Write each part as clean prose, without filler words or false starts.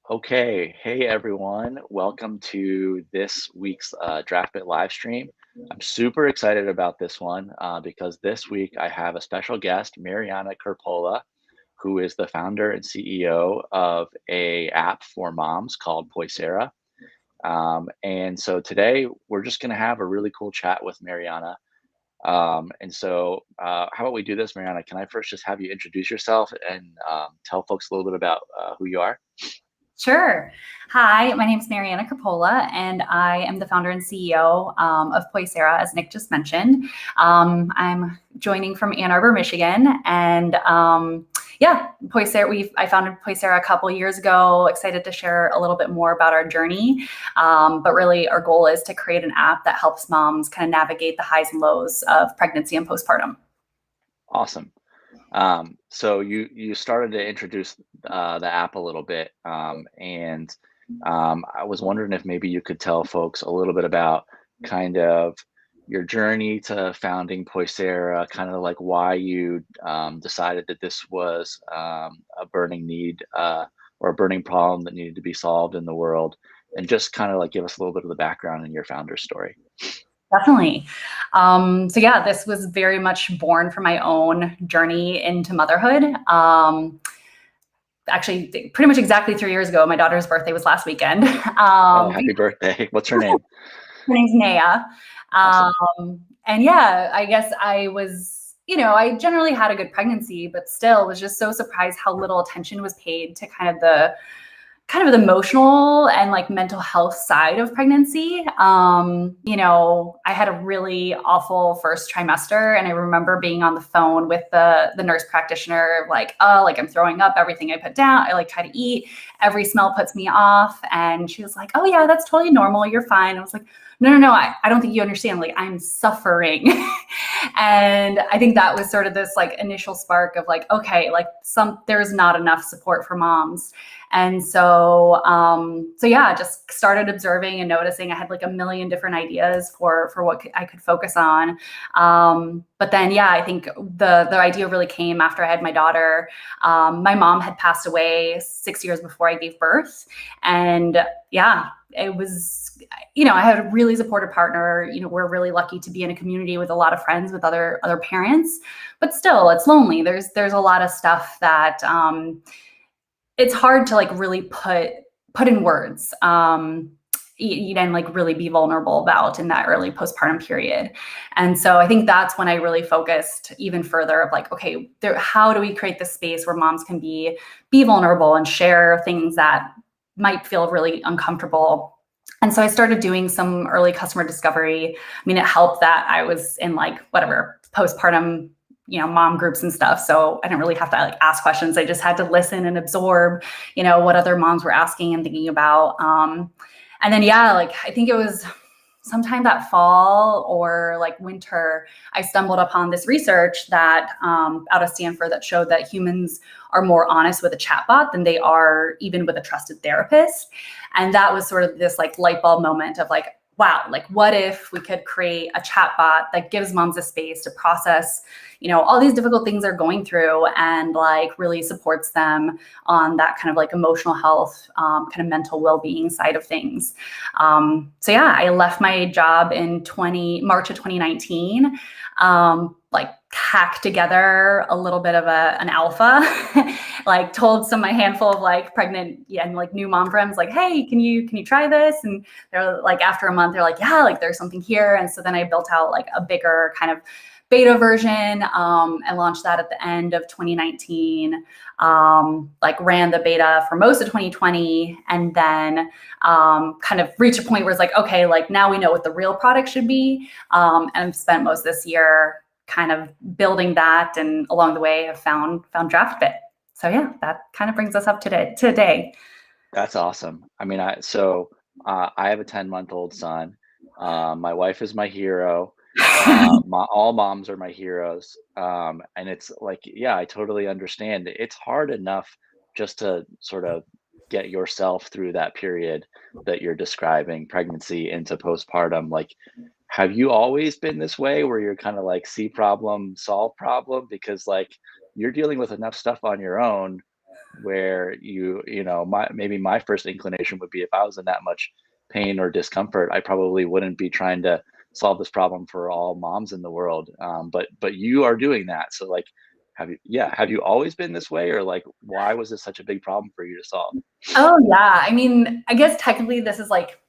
Okay, hey everyone. Welcome to this week's Draftbit live stream. I'm super excited about this one because this week I have a special guest, Marianna Kerppola, who is the founder and CEO of a app for moms called Poisera. And so today we're just going to have a really cool chat with Mariana. How about we do this, Mariana? Can I first just have you introduce yourself and tell folks a little bit about who you are? Sure. Hi, my name is Marianna Kerppola, and I am the founder and CEO of Poisera, as Nick just mentioned. I'm joining from Ann Arbor, Michigan, and yeah, Poisera. I founded Poisera a couple years ago. Excited to share a little bit more about our journey, but really, our goal is to create an app that helps moms kind of navigate the highs and lows of pregnancy and postpartum. Awesome. So you started to introduce the app a little bit, and I was wondering if maybe you could tell folks a little bit about kind of your journey to founding Poisera, kind of like why you decided that this was a burning need or a burning problem that needed to be solved in the world, and just kind of like give us a little bit of the background in your founder story. Definitely. So yeah, this was very much born from my own journey into motherhood. Actually, pretty much exactly 3 years ago, my daughter's birthday was last weekend. Oh, happy birthday! What's her name? Her name's Naya. Awesome. And yeah, I guess I was, I generally had a good pregnancy, but still was just so surprised how little attention was paid to kind of the emotional and like mental health side of pregnancy. I had a really awful first trimester, and I remember being on the phone with the nurse practitioner, like, oh, like I'm throwing up everything I put down. I like try to eat. Every smell puts me off. And she was like, oh yeah, that's totally normal. You're fine. I was like, no, I don't think you understand. Like, I'm suffering. And I think that was sort of this like initial spark of like, okay, like there's not enough support for moms. And so yeah, just started observing and noticing. I had like a million different ideas for what I could focus on. But then, yeah, I think the idea really came after I had my daughter. My mom had passed away 6 years before I gave birth. And yeah, it was, I had a really supportive partner. We're really lucky to be in a community with a lot of friends with other parents, but still it's lonely. There's a lot of stuff that, it's hard to like really put in words, and like really be vulnerable about in that early postpartum period. And so I think that's when I really focused even further of like, okay, how do we create this space where moms can be vulnerable and share things that might feel really uncomfortable. And so I started doing some early customer discovery. I mean, it helped that I was in like whatever postpartum mom groups and stuff. So I didn't really have to like ask questions. I just had to listen and absorb, what other moms were asking and thinking about. And then, yeah, like I think it was sometime that fall or like winter, I stumbled upon this research that out of Stanford that showed that humans are more honest with a chatbot than they are even with a trusted therapist. And that was sort of this like light bulb moment of like, wow, like what if we could create a chatbot that gives moms a space to process, all these difficult things they're going through and like really supports them on that kind of like emotional health, kind of mental well-being side of things. So yeah, I left my job in March of 2019, like hacked together a little bit of an alpha, like told a handful of like pregnant and like new mom friends, like, hey, can you try this? And they're like, after a month, they're like, yeah, like there's something here. And so then I built out like a bigger kind of beta version, and launched that at the end of 2019, like ran the beta for most of 2020, and then kind of reached a point where it's like, okay, like now we know what the real product should be. And I've spent most this year kind of building that, and along the way I've found Draftbit. So yeah, that kind of brings us up today. That's awesome. I mean, I have a 10-month-old son. My wife is my hero. All moms are my heroes. And it's like, yeah, I totally understand. It's hard enough just to sort of get yourself through that period that you're describing, pregnancy into postpartum. Like, have you always been this way where you're kind of like see problem, solve problem? Because like you're dealing with enough stuff on your own where maybe my first inclination would be, if I was in that much pain or discomfort, I probably wouldn't be trying to solve this problem for all moms in the world. But you are doing that. So like, have you always been this way, or like, why was this such a big problem for you to solve? Oh yeah. I mean, I guess technically this is like,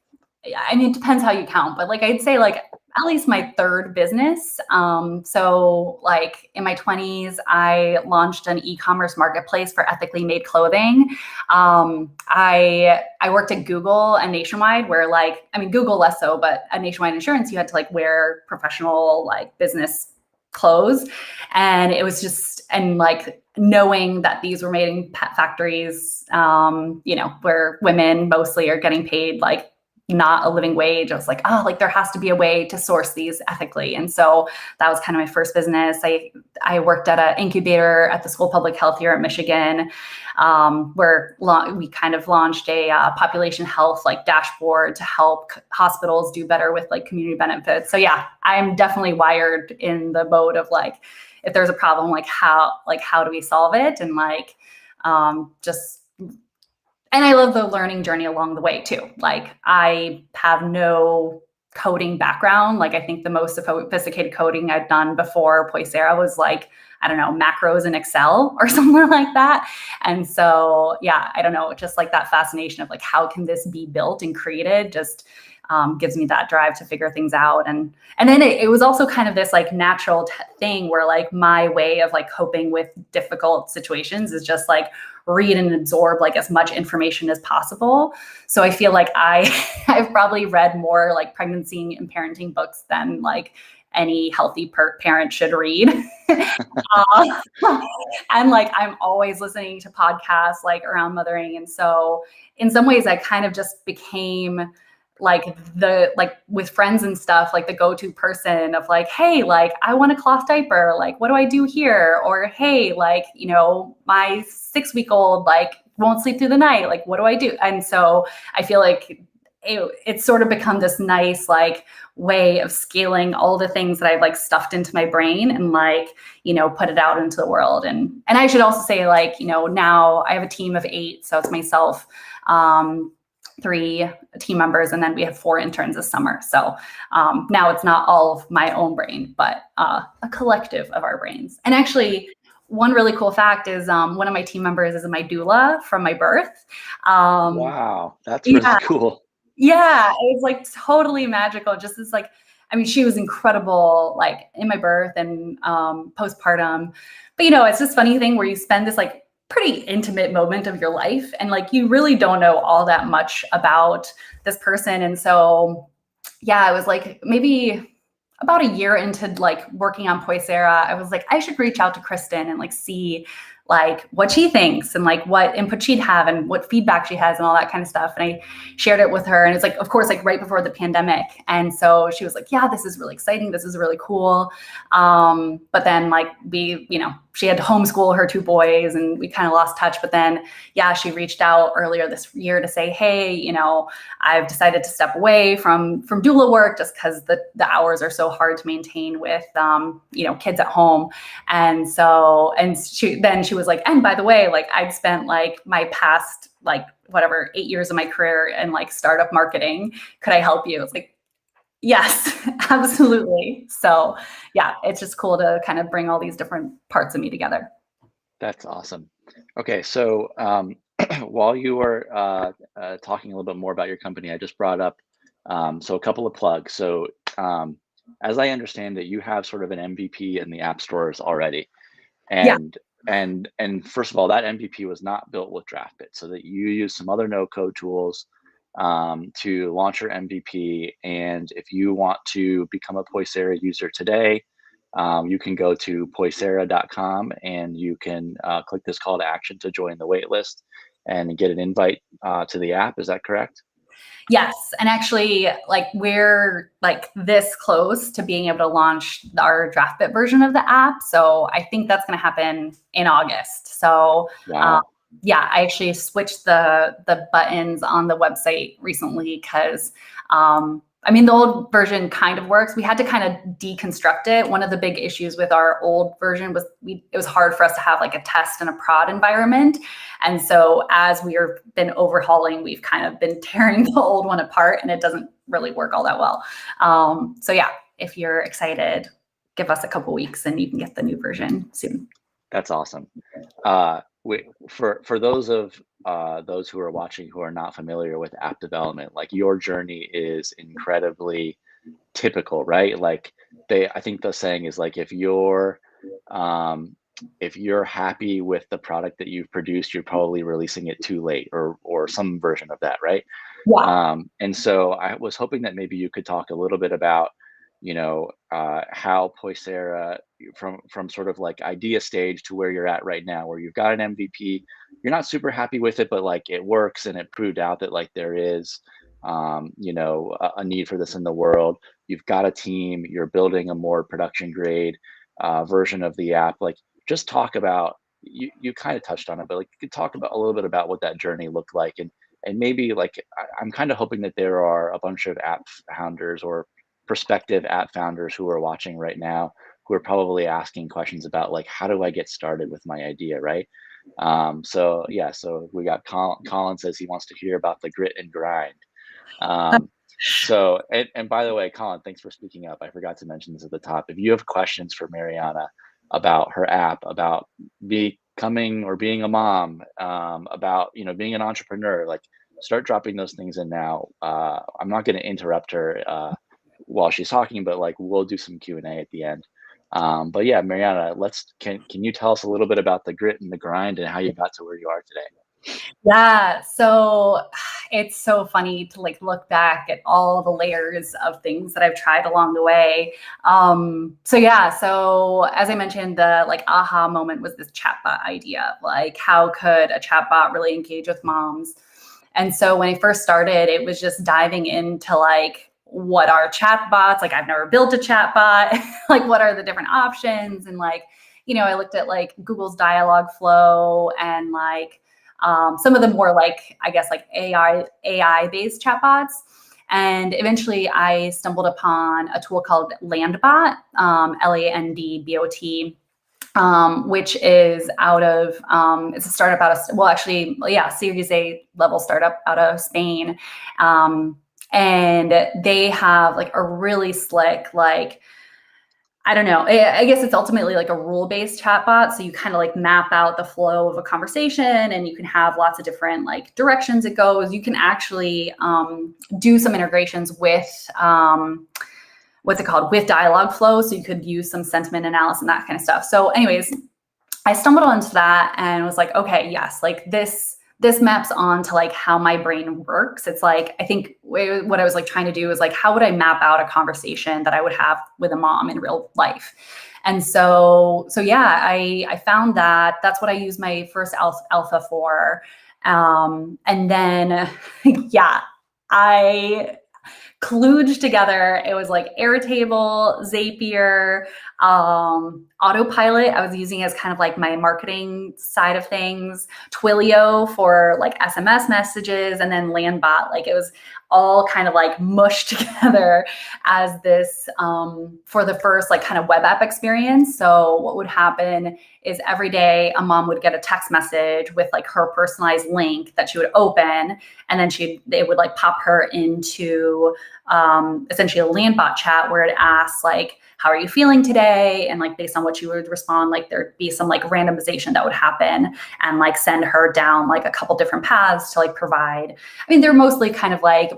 I mean, it depends how you count, but like I'd say like at least my third business. So like in my 20s, I launched an e-commerce marketplace for ethically made clothing. I worked at Google and Nationwide, where like, I mean, Google less so, but at Nationwide Insurance, you had to like wear professional like business clothes. And it was just, and like knowing that these were made in pet factories, where women mostly are getting paid like not a living wage. I was like, oh, like there has to be a way to source these ethically. And so that was kind of my first business. I worked at an incubator at the School of Public Health here at Michigan, where we kind of launched a population health like dashboard to help hospitals do better with like community benefits. So yeah, I'm definitely wired in the mode of like, if there's a problem, like how do we solve it? And like, and I love the learning journey along the way too. Like I have no coding background. Like I think the most sophisticated coding I've done before Poisera was like, I don't know, macros in Excel or something like that. And so, yeah, I don't know, just like that fascination of like, how can this be built and created just gives me that drive to figure things out. And then it was also kind of this like natural thing where like my way of like coping with difficult situations is just like read and absorb like as much information as possible. So I feel like I've probably read more like pregnancy and parenting books than like any healthy parent should read. And like I'm always listening to podcasts like around mothering. And so in some ways I kind of just became like with friends and stuff, like the go-to person of like, hey, like I want a cloth diaper, like what do I do here? Or hey, like, my 6-week-old like won't sleep through the night, like what do I do? And so I feel like it's sort of become this nice like way of scaling all the things that I've like stuffed into my brain and like, put it out into the world. And I should also say like, now I have a team of 8, so it's myself, 3 team members, and then we have 4 interns this summer. So now it's not all of my own brain, but a collective of our brains. And actually, one really cool fact is one of my team members is my doula from my birth. Wow, that's really cool. Yeah, it was like totally magical. Just as like, I mean, she was incredible, like in my birth and postpartum. But it's this funny thing where you spend this like pretty intimate moment of your life and like you really don't know all that much about this person. And so yeah, it was like maybe about a year into like working on Poisera, I was like, I should reach out to Kristen and like see like what she thinks and like what input she'd have and what feedback she has and all that kind of stuff. And I shared it with her, and it's like, of course, like right before the pandemic. And so she was like, yeah, this is really exciting. This is really cool. But then like she had to homeschool her 2 boys and we kind of lost touch. But then, yeah, she reached out earlier this year to say, hey, I've decided to step away from doula work just because the hours are so hard to maintain with, kids at home. And so, she was like, and by the way, like I'd spent like my past, like whatever, 8 years of my career in like startup marketing. Could I help you? It's like, yes, absolutely. So yeah, it's just cool to kind of bring all these different parts of me together. That's awesome. Okay, so while you were talking a little bit more about your company, I just brought up so a couple of plugs. So as I understand it, you have sort of an MVP in the app stores already, Yeah. and first of all, that MVP was not built with Draftbit, so that you use some other no-code tools to launch your MVP. And if you want to become a Poisera user today, you can go to poisera.com and you can click this call to action to join the waitlist and get an invite to the app. Is that correct? Yes. And actually, like we're like this close to being able to launch our Draftbit version of the app. So I think that's going to happen in August. So Wow. yeah, I actually switched the buttons on the website recently because I mean, the old version kind of works. We had to kind of deconstruct it. One of the big issues with our old version was it was hard for us to have like a test and a prod environment. And so as we have been overhauling, we've kind of been tearing the old one apart, and it doesn't really work all that well. So yeah, if you're excited, give us a couple weeks and you can get the new version soon. That's awesome. For those who are watching who are not familiar with app development, like your journey is incredibly typical, right? Like I think the saying is like if you're happy with the product that you've produced, you're probably releasing it too late, or some version of that, right? Yeah. And so I was hoping that maybe you could talk a little bit about, how Poisera, from sort of like idea stage to where you're at right now, where you've got an MVP, you're not super happy with it, but like it works and it proved out that like there is, a need for this in the world. You've got a team, you're building a more production grade version of the app. Like just talk about, you kind of touched on it, but like you could talk about a little bit about what that journey looked like. And maybe like I'm kind of hoping that there are a bunch of app founders or prospective app founders who are watching right now who are probably asking questions about like, how do I get started with my idea, right? So yeah, so we got Colin says he wants to hear about the grit and grind. So and by the way, Colin, thanks for speaking up. I forgot to mention this at the top. If you have questions for Marianna about her app, about becoming or being a mom, about being an entrepreneur, like start dropping those things in now. I'm not going to interrupt her while she's talking, but like we'll do some Q&A at the end. But yeah, Marianna, can you tell us a little bit about the grit and the grind and how you got to where you are today? Yeah, so it's so funny to like look back at all the layers of things that I've tried along the way. So as I mentioned, the like aha moment was this chatbot idea. Like, how could a chatbot really engage with moms? And so when I first started, it was just diving into like, what are chatbots? Like, I've never built a chatbot. Like, what are the different options? And like, I looked at like Google's Dialogflow and like some of the more like, I guess, like AI based chatbots. And eventually I stumbled upon a tool called Landbot, Landbot, which is out of, it's a startup out of, Series A level startup out of Spain. And they have like a really slick, like, I don't know, I guess it's ultimately like a rule-based chatbot. So you kind of like map out the flow of a conversation and you can have lots of different like directions it goes. You can actually do some integrations with, what's it called, with Dialogflow. So you could use some sentiment analysis and that kind of stuff. So anyways, I stumbled onto that and was like, okay, yes, like this maps on to like how my brain works. It's like, I think what I was like trying to do is like, how would I map out a conversation that I would have with a mom in real life? And so yeah, I found that that's what I used my first alpha for. And then, yeah, I kludged together. It was like Airtable, Zapier, Autopilot I was using as kind of like my marketing side of things, Twilio for like SMS messages, and then Landbot. Like it was all kind of like mushed together as this for the first like kind of web app experience. So what would happen is every day a mom would get a text message with like her personalized link that she would open, and then it would like pop her into essentially a Landbot chat where it asks like, how are you feeling today? And like based on what you would respond, like there'd be some like randomization that would happen and like send her down like a couple different paths to like provide. I mean, they're mostly kind of like,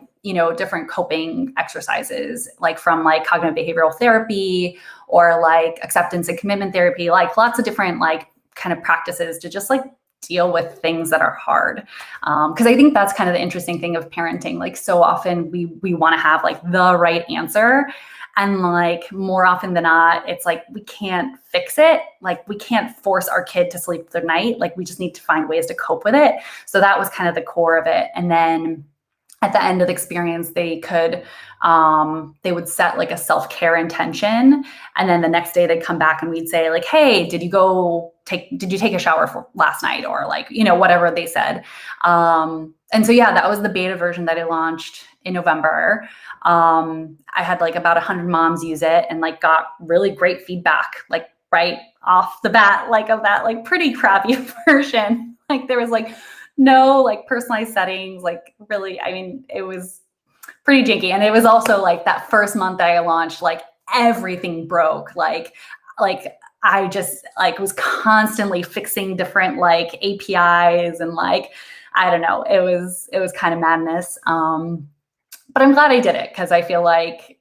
different coping exercises, like from like cognitive behavioral therapy or like acceptance and commitment therapy, like lots of different like kind of practices to just like deal with things that are hard. Because I think that's kind of the interesting thing of parenting. Like so often we want to have like the right answer. And like more often than not, it's like we can't fix it. Like we can't force our kid to sleep through the night. Like we just need to find ways to cope with it. So that was kind of the core of it. And then at the end of the experience, they would set like a self-care intention. And then the next day they'd come back and we'd say like, hey, did you take a shower for last night? Or like, whatever they said. And so, yeah, that was the beta version that I launched in November. I had like about 100 moms use it and like got really great feedback, like right off the bat, like of that like pretty crappy version. Like there was like no like personalized settings, like really, I mean, it was pretty janky. And it was also like that first month that I launched, like everything broke. Like I just like was constantly fixing different like APIs and like, I don't know, it was kind of madness. But I'm glad I did it because I feel like,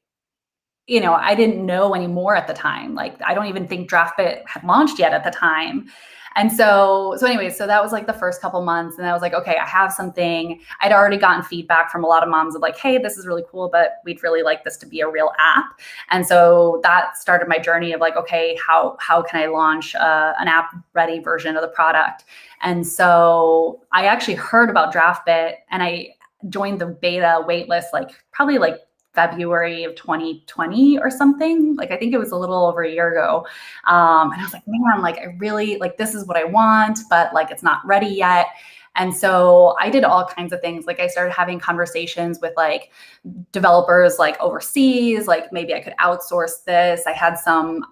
I didn't know anymore at the time. Like I don't even think Draftbit had launched yet at the time. And so anyway, so that was like the first couple months. And I was like, okay, I have something. I'd already gotten feedback from a lot of moms of like, hey, this is really cool, but we'd really like this to be a real app. And so that started my journey of like, okay, how can I launch an app ready version of the product? And so I actually heard about Draftbit and I joined the beta waitlist, like probably like February of 2020 or something. Like, I think it was a little over a year ago. And I was like, man, like I really like, this is what I want, but like, it's not ready yet. And so I did all kinds of things. Like I started having conversations with like developers like overseas, like maybe I could outsource this. I had some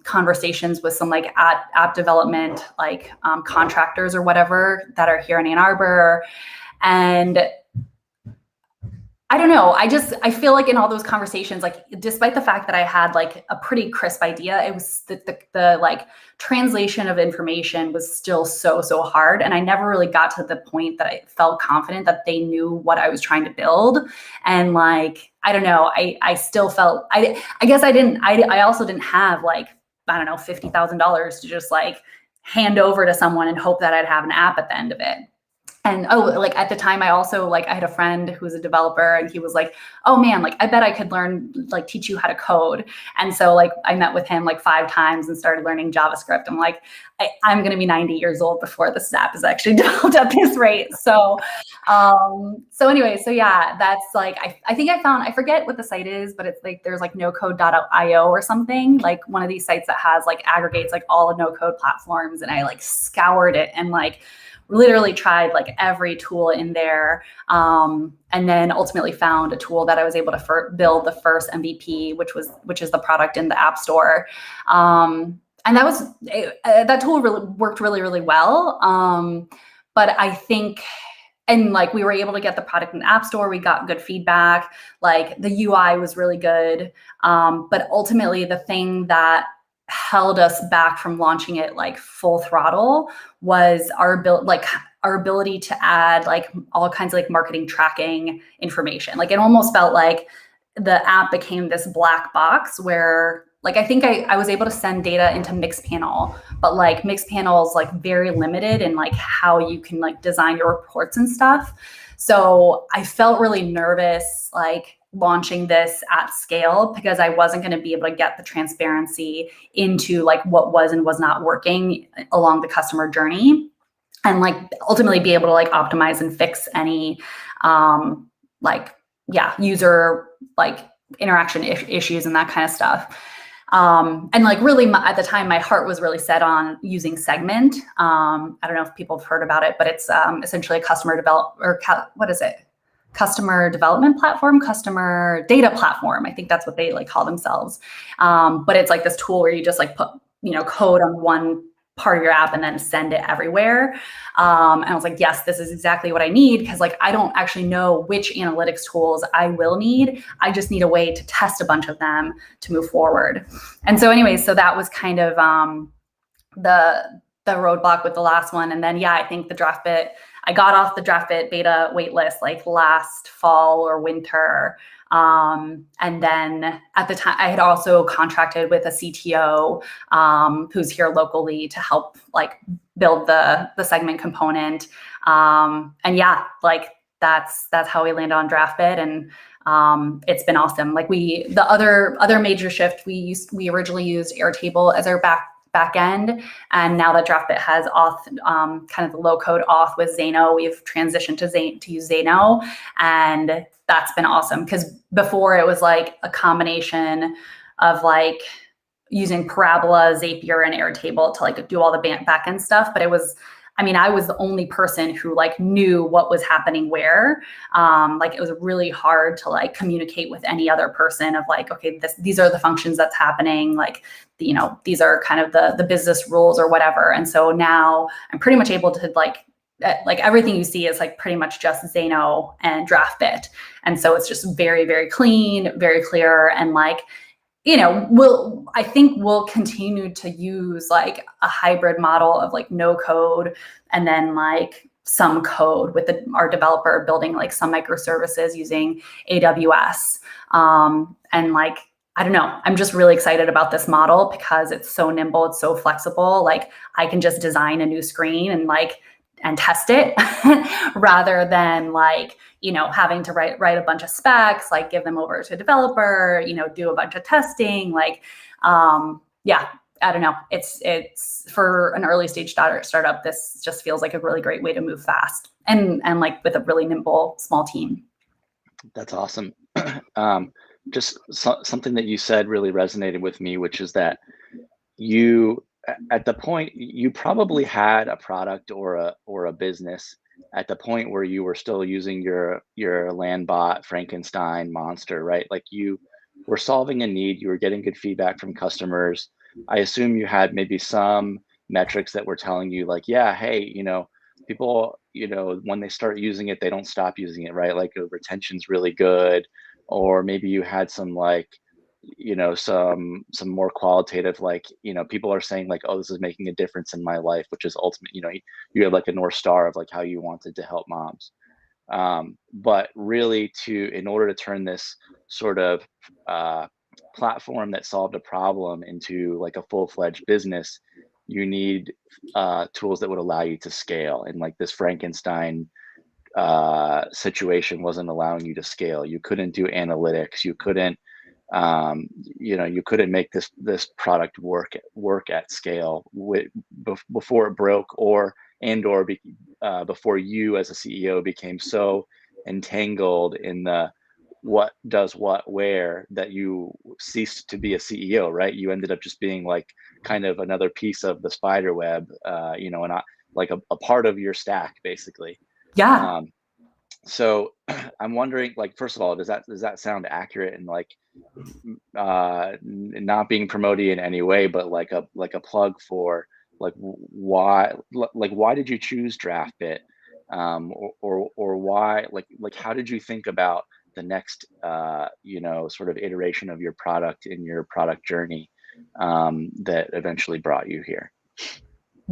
conversations with some like app development, like contractors or whatever that are here in Ann Arbor. And I don't know. I feel like in all those conversations, like despite the fact that I had like a pretty crisp idea, it was the like translation of information was still so hard. And I never really got to the point that I felt confident that they knew what I was trying to build. And like, I don't know, I still felt, I guess I also didn't have like, I don't know, $50,000 to just like hand over to someone and hope that I'd have an app at the end of it. And like at the time, I also like I had a friend who was a developer, and he was like, "Oh man, like I bet I could teach you how to code." And so like I met with him like 5 times and started learning JavaScript. I'm like, I'm going to be 90 years old before this app is actually developed at this rate. So anyway, so yeah, that's like I think I forget what the site is, but it's like there's like nocode.io or something, like one of these sites that has like aggregates like all no code platforms, and I like scoured it and like literally tried like every tool in there, and then ultimately found a tool that I was able to build the first MVP, which is the product in the App Store. And that tool really worked really well. But I think, and like we were able to get the product in the App Store, we got good feedback, like the UI was really good. But ultimately the thing that held us back from launching it like full throttle was our ability to add like all kinds of like marketing tracking information. Like it almost felt like the app became this black box where like I think I was able to send data into Mixpanel, but like Mixpanel is like very limited in like how you can like design your reports and stuff. So I felt really nervous like launching this at scale because I wasn't going to be able to get the transparency into like what was and was not working along the customer journey, and like ultimately be able to like optimize and fix any user like interaction issues and that kind of stuff. And like really at the time, my heart was really set on using Segment. I don't know if people have heard about it, but it's essentially a customer development platform, customer data platform. I think that's what they like call themselves. But it's like this tool where you just like put, code on one part of your app and then send it everywhere. And I was like, yes, this is exactly what I need, because like I don't actually know which analytics tools I will need. I just need a way to test a bunch of them to move forward. And so anyway, so that was kind of the roadblock with the last one. And then yeah, I think I got off the Draftbit beta waitlist like last fall or winter. And then at the time I had also contracted with a CTO who's here locally to help like build the Segment component. And yeah, like that's how we landed on Draftbit, and it's been awesome. Like the other major shift we originally used Airtable as our back end. And now that Draftbit has auth, kind of the low code auth with Zano, we've transitioned to use Zano. And that's been awesome, because before it was like a combination of like using Parabola, Zapier, and Airtable to like do all the back end stuff. But it was, I mean, I was the only person who like knew what was happening where. Like it was really hard to like communicate with any other person of like, okay, these are the functions that's happening. Like, you know, these are kind of the business rules or whatever. And so now I'm pretty much able to like everything you see is like pretty much just Zano and Draftbit. And so it's just very, very clean, very clear. And like, you know, I think we'll continue to use like a hybrid model of like no code and then like some code with our developer building like some microservices using AWS. And like, I don't know, I'm just really excited about this model because it's so nimble, it's so flexible. Like I can just design a new screen and test it rather than like, you know, having to write a bunch of specs, like give them over to a developer, you know, do a bunch of testing. Like, yeah, I don't know. It's for an early stage startup, this just feels like a really great way to move fast and like with a really nimble small team. That's awesome. Just something that you said really resonated with me, which is that you, at the point, you probably had a product or a business at the point where you were still using your Landbot, Frankenstein, monster, right? Like you were solving a need, you were getting good feedback from customers. I assume you had maybe some metrics that were telling you like, yeah, hey, you know, people, you know, when they start using it, they don't stop using it, right? Like retention's really good. Or maybe you had some like, you know, some more qualitative, like, you know, people are saying like, oh, this is making a difference in my life, which is ultimate, you know, you have like a North Star of like how you wanted to help moms. But really in order to turn this sort of platform that solved a problem into like a full-fledged business, you need tools that would allow you to scale. And like this Frankenstein situation wasn't allowing you to scale. You couldn't do analytics. You couldn't, you know, you couldn't make this product work at scale before it broke, or before you as a CEO became so entangled in the what does what where that you ceased to be a CEO, right? You ended up just being like kind of another piece of the spider web, you know, and like a part of your stack, basically. Yeah. So I'm wondering, like, first of all, does that sound accurate? And like, not being promoted in any way, but like a plug for like why did you choose Draftbit, or why like how did you think about the next you know, sort of iteration of your product in your product journey that eventually brought you here?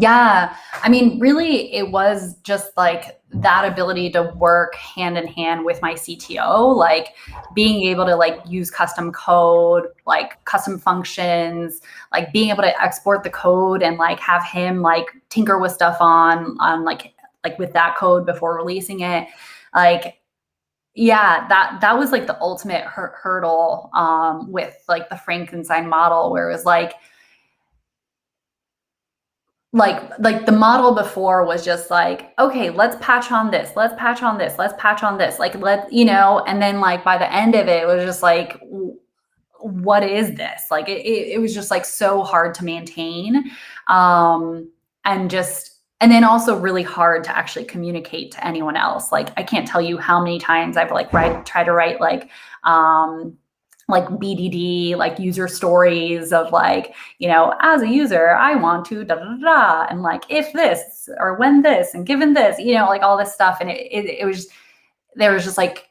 Yeah. I mean, really, it was just like that ability to work hand in hand with my CTO, like being able to like use custom code, like custom functions, like being able to export the code and like have him like tinker with stuff on like with that code before releasing it. Like, yeah, that was like the ultimate hurdle with like the Frankenstein model, where it was like the model before was just like, okay, let's patch on this, let's patch on this, let's patch on this, like you know, and then like by the end of it, it was just like, what is this? Like it was just like so hard to maintain, and then also really hard to actually communicate to anyone else. Like I can't tell you how many times I've like tried to write like BDD, like user stories of like, you know, as a user, I want to da da da, and like if this or when this and given this, you know, like all this stuff, and it was there was just like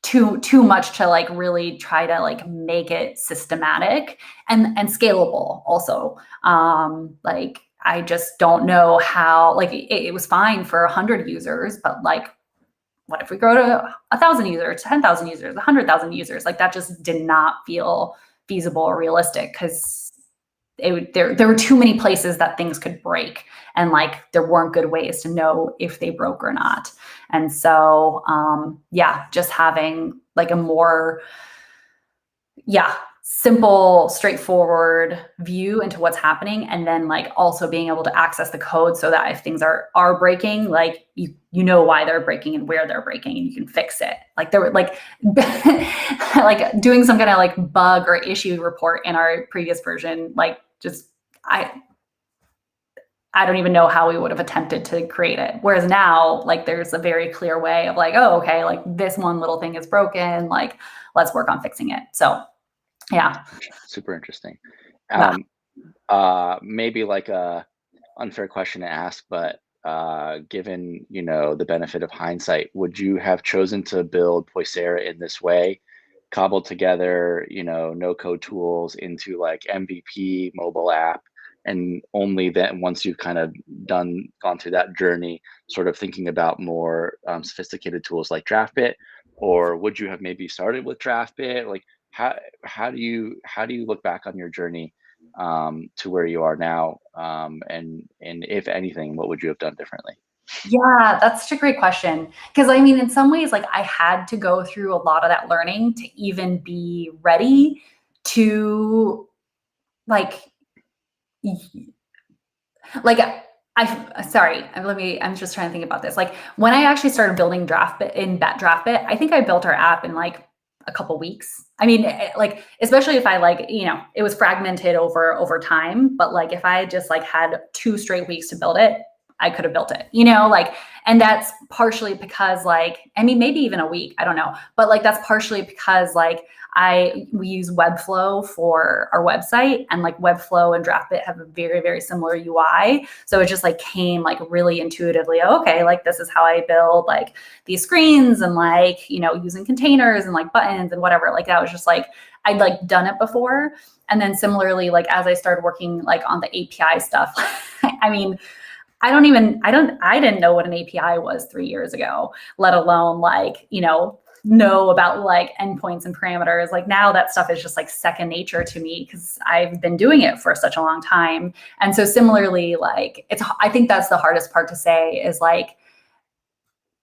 too much to like really try to like make it systematic and scalable also. Like I just don't know how, like it was fine for 100 users, but like what if we grow to 1,000 users, 10,000 users, 100,000 users? Like that just did not feel feasible or realistic, because there were too many places that things could break, and like there weren't good ways to know if they broke or not. And so, yeah, just having like a more, simple, straightforward view into what's happening, and then like also being able to access the code so that if things are breaking, like you know why they're breaking and where they're breaking, and you can fix it. Like there were like like doing some kind of like bug or issue report in our previous version, like just I don't even know how we would have attempted to create it. Whereas now, like there's a very clear way of like, oh, okay, like this one little thing is broken, like let's work on fixing it. So yeah. Super interesting. Yeah. Maybe like a unfair question to ask, but given, the benefit of hindsight, would you have chosen to build Poisera in this way, cobbled together, no code tools into like MVP mobile app, and only then once you've kind of gone through that journey, sort of thinking about more sophisticated tools like Draftbit, or would you have maybe started with Draftbit? Like how do you look back on your journey to where you are now, and if anything, what would you have done differently? Yeah, that's such a great question. Because I mean, in some ways, like I had to go through a lot of that learning to even be ready to like, like sorry, I'm just trying to think about this. Like when I actually started building Draftbit, I think I built our app in like a couple weeks. I mean, like especially if I like, it was fragmented over time, but like if I just like had 2 straight weeks to build it, I could have built it, like, and that's partially because like, I mean, maybe even a week, I don't know, but like that's partially because like we use Webflow for our website, and like Webflow and Draftbit have a very, very similar UI. So it just like came like really intuitively, okay, like this is how I build like these screens, and like, using containers and like buttons and whatever. Like that was just like, I'd like done it before. And then similarly, like as I started working like on the API stuff, I mean, I didn't know what an API was 3 years ago, let alone like, know about like endpoints and parameters. Like now that stuff is just like second nature to me because I've been doing it for such a long time. And so similarly, like I think that's the hardest part to say is like,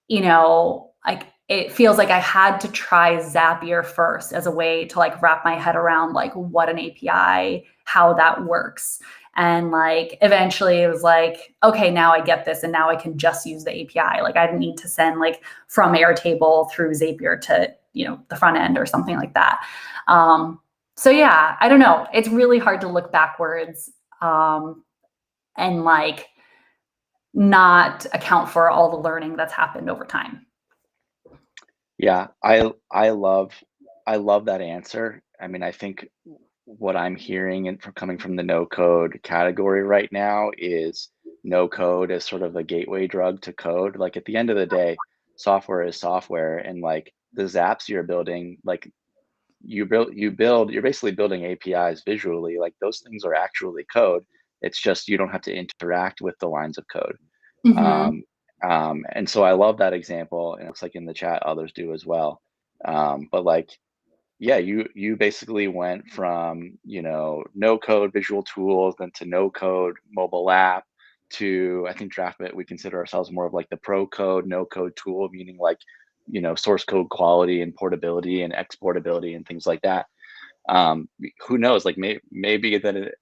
like it feels like I had to try Zapier first as a way to like wrap my head around like what an API, how that works. And like eventually it was like, okay, now I get this, and now I can just use the API. Like I didn't need to send like from Airtable through Zapier to, the front end or something like that. So yeah, I don't know. It's really hard to look backwards and like not account for all the learning that's happened over time. Yeah, I love that answer. I mean, I think what I'm hearing and from coming from the no code category right now is no code as sort of a gateway drug to code. Like at the end of the day, software is software, and like the apps you're building, like you're basically building APIs visually. Like those things are actually code. It's just you don't have to interact with the lines of code. Mm-hmm. Um, and so I love that example, and it looks like in the chat others do as well. But like, yeah, you basically went from, no code visual tools, then to no code mobile app, to I think Draftbit, we consider ourselves more of like the pro code, no code tool, meaning like, source code quality and portability and exportability and things like that. Who knows, like maybe that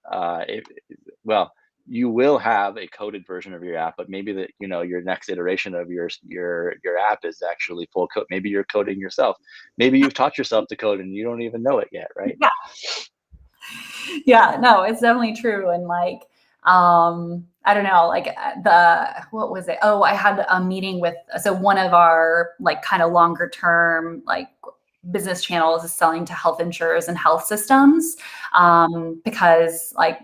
well, you will have a coded version of your app, but maybe that, your next iteration of your app is actually full code. Maybe you're coding yourself. Maybe you've taught yourself to code and you don't even know it yet, right? Yeah. Yeah, no, it's definitely true. And like, I don't know, like what was it? Oh, I had a meeting with, so one of our like kind of longer term, like business channels is selling to health insurers and health systems. Because like,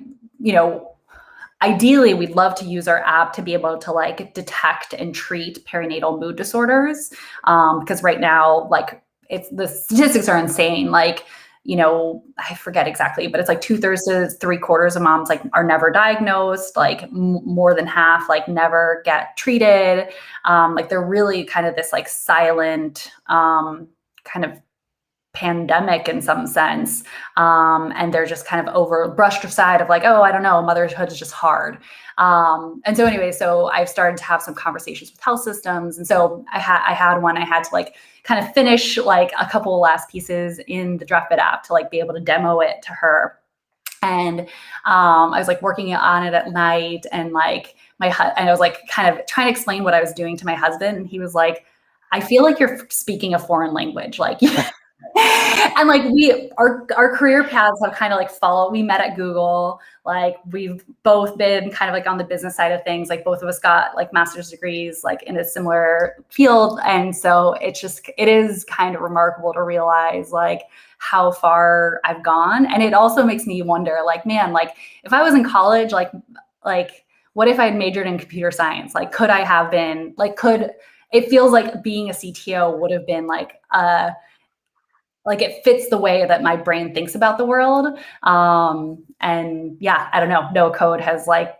ideally we'd love to use our app to be able to like detect and treat perinatal mood disorders. Because right now, like the statistics are insane. Like, I forget exactly, but it's like 2/3 to 3/4 of moms like are never diagnosed, like more than half like never get treated. Like they're really kind of this like silent kind of pandemic in some sense. And they're just kind of brushed aside of like, oh, I don't know, motherhood is just hard. And so anyway, so I've started to have some conversations with health systems. And so I had one, I had to like kind of finish like a couple of last pieces in the Draftbit app to like be able to demo it to her. And I was like working on it at night, and like and I was like kind of trying to explain what I was doing to my husband, and he was like, I feel like you're speaking a foreign language, like. And like our career paths have kind of like followed. We met at Google. Like we've both been kind of like on the business side of things. Like both of us got like master's degrees like in a similar field. And so it is kind of remarkable to realize like how far I've gone. And it also makes me wonder like, man, like if I was in college, like what if I'd majored in computer science? Like could I have been it feels like being a CTO would have been like it fits the way that my brain thinks about the world. And yeah, I don't know, no code has like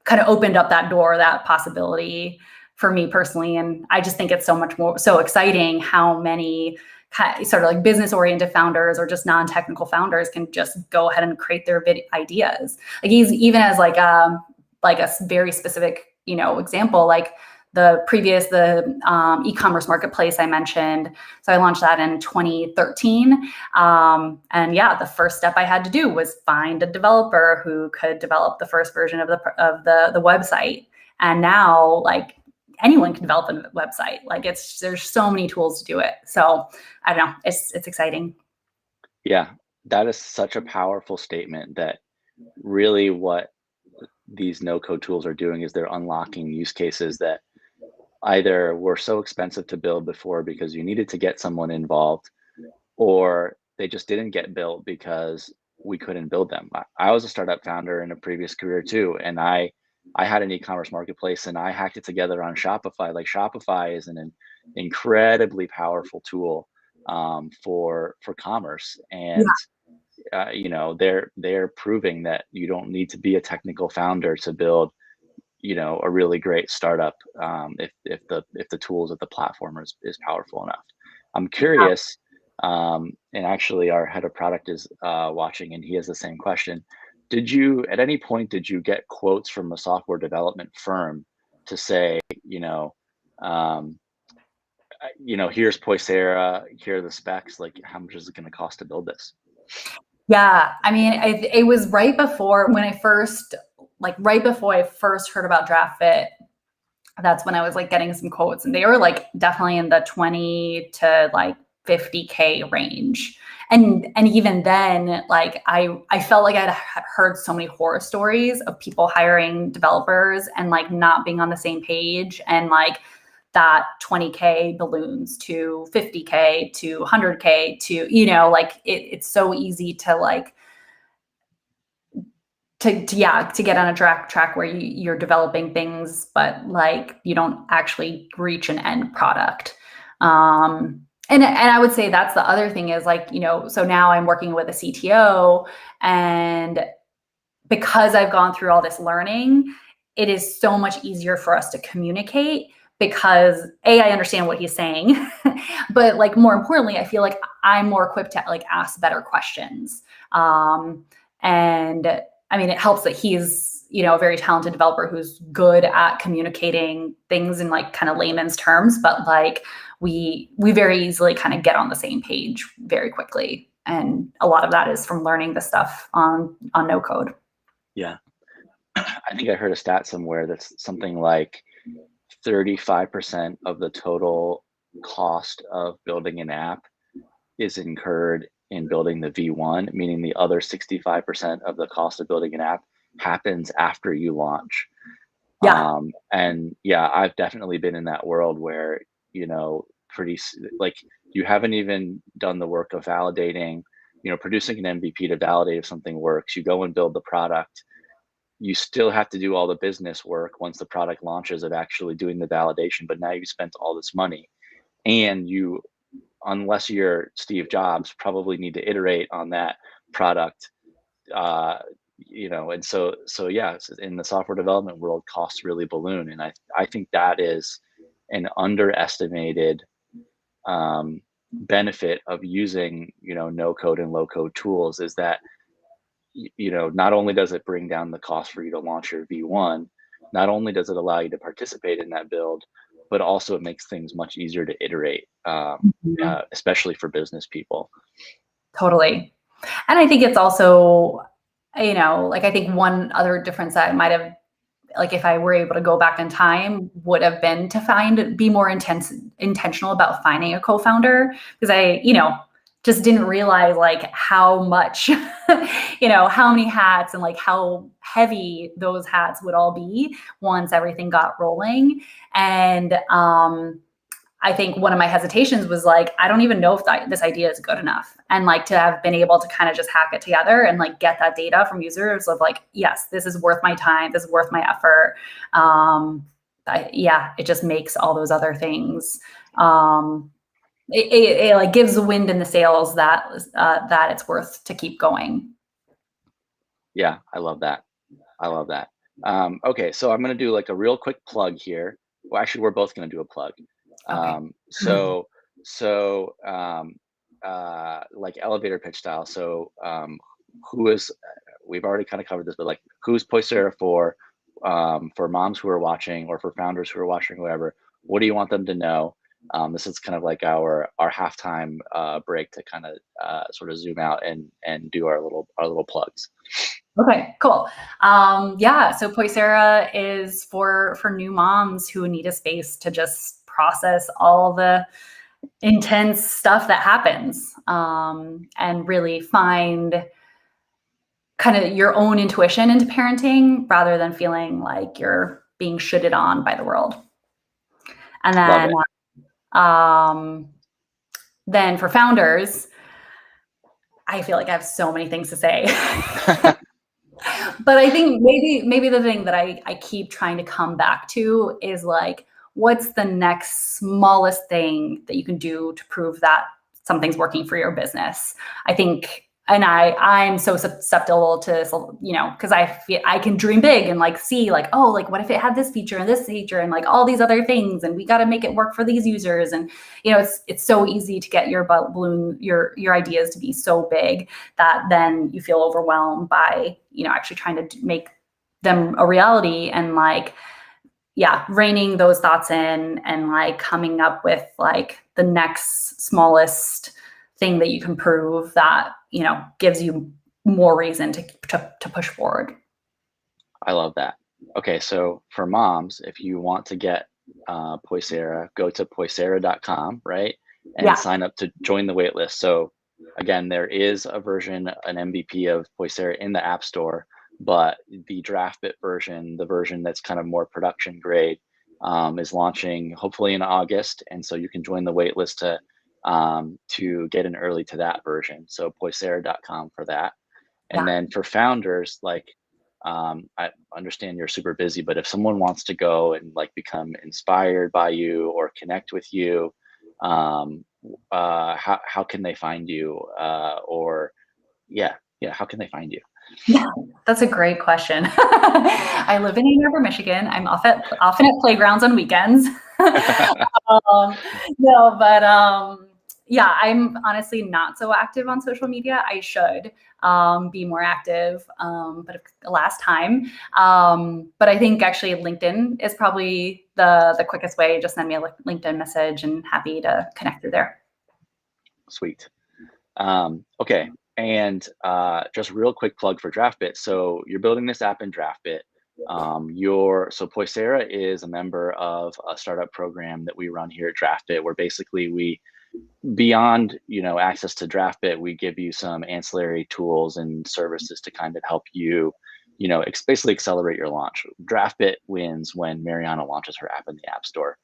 kind of opened up that door, that possibility for me personally. And I just think it's so exciting how many sort of like business oriented founders or just non-technical founders can just go ahead and create their ideas. Like even as like a very specific, example, like the e-commerce marketplace I mentioned. So I launched that in 2013. And yeah, the first step I had to do was find a developer who could develop the first version of the website. And now like anyone can develop a website. Like there's so many tools to do it. So I don't know, it's exciting. Yeah, that is such a powerful statement that really what these no-code tools are doing is they're unlocking use cases that either were so expensive to build before because you needed to get someone involved, or they just didn't get built because we couldn't build them. I was a startup founder in a previous career too, and I had an e-commerce marketplace and I hacked it together on Shopify. Like Shopify is an incredibly powerful tool for commerce, and they're proving that you don't need to be a technical founder to build a really great startup if the tools of the platform is powerful enough. I'm curious, and actually our head of product is watching and he has the same question. At any point did you get quotes from a software development firm to say, here's Poisera, here are the specs, like how much is it going to cost to build this? Yeah, I mean, it was right before I first heard about Draftbit. That's when I was like getting some quotes, and they were like definitely in the 20 to like 50K range. And even then, like I felt like I had heard so many horror stories of people hiring developers and like not being on the same page, and like that 20K balloons to 50K to 100K to, like it's so easy to like to get on a track where you're developing things, but like you don't actually reach an end product. And I would say that's the other thing is like, so now I'm working with a CTO, and because I've gone through all this learning, it is so much easier for us to communicate because I understand what he's saying, but like more importantly, I feel like I'm more equipped to like ask better questions. And I mean, it helps that he's, a very talented developer who's good at communicating things in like kind of layman's terms, but like we very easily kind of get on the same page very quickly. And a lot of that is from learning the stuff on no code. Yeah. I think I heard a stat somewhere that's something like 35% of the total cost of building an app is incurred in building the V1, meaning the other 65% of the cost of building an app happens after you launch. Yeah. And yeah, I've definitely been in that world where, like you haven't even done the work of validating, producing an MVP to validate if something works. You go and build the product. You still have to do all the business work once the product launches of actually doing the validation. But now you spent all this money, and you, unless you're Steve Jobs, probably need to iterate on that product. And so yeah, in the software development world, costs really balloon, and I think that is an underestimated benefit of using, no code and low code tools is that, not only does it bring down the cost for you to launch your V1, not only does it allow you to participate in that build, but also it makes things much easier to iterate, Mhm. especially for business people. Totally. And I think it's also, like I think one other difference that I might have, like if I were able to go back in time, would have been to be more intentional about finding a co-founder, because I, just didn't realize like how much, how many hats and like how heavy those hats would all be once everything got rolling. And I think one of my hesitations was like, I don't even know if this idea is good enough. And like to have been able to kind of just hack it together and like get that data from users of like, yes, this is worth my time. This is worth my effort. It just makes all those other things. It like gives the wind in the sails that it's worth to keep going. Yeah, I love that. I love that. Okay, so I'm gonna do like a real quick plug here. Well, actually, we're both gonna do a plug. Okay. Um, so, so like elevator pitch style. So, who is? We've already kind of covered this, but like, who's Poisera for moms who are watching, or for founders who are watching, whoever? What do you want them to know? This is kind of like our halftime break to kind of sort of zoom out and do our little plugs. Okay, cool. So Poisera is for new moms who need a space to just process all the intense stuff that happens, and really find kind of your own intuition into parenting rather than feeling like you're being shitted on by the world. And Love then, it. um, then for founders, I feel like I have so many things to say. But I think maybe the thing that I keep trying to come back to is like, what's the next smallest thing that you can do to prove that something's working for your business? I think, and I'm so susceptible to, because I feel I can dream big and like see like, oh, like what if it had this feature and this feature and like all these other things, and we got to make it work for these users. And it's so easy to get your balloon, your ideas to be so big that then you feel overwhelmed by actually trying to make them a reality, and like reining those thoughts in and like coming up with like the next smallest thing that you can prove that gives you more reason to push forward. I love that. Okay, so for moms, if you want to get Poisera, go to poisera.com, right? And Yeah, sign up to join the waitlist. So again, there is a version, an MVP of Poisera in the App Store, but the Draftbit version, the version that's kind of more production grade, is launching hopefully in August. And so you can join the waitlist to get in early to that version. So poisera.com for that. And yeah, then for founders, like, I understand you're super busy, but if someone wants to go and like become inspired by you or connect with you, how can they find you? Or yeah, how can they find you? yeah. That's a great question. I live in Ann Arbor, Michigan. I'm often at playgrounds on weekends. um, no, but yeah, I'm honestly not so active on social media. I should be more active, but last time. But I think actually LinkedIn is probably the quickest way. Just send me a LinkedIn message, and happy to connect through there. Sweet. Okay, and just real quick plug for Draftbit. So you're building this app in Draftbit. So Poisera is a member of a startup program that we run here at Draftbit, where basically we, beyond access to Draftbit, we give you some ancillary tools and services to kind of help you, basically accelerate your launch. Draftbit wins when Marianna launches her app in the App Store.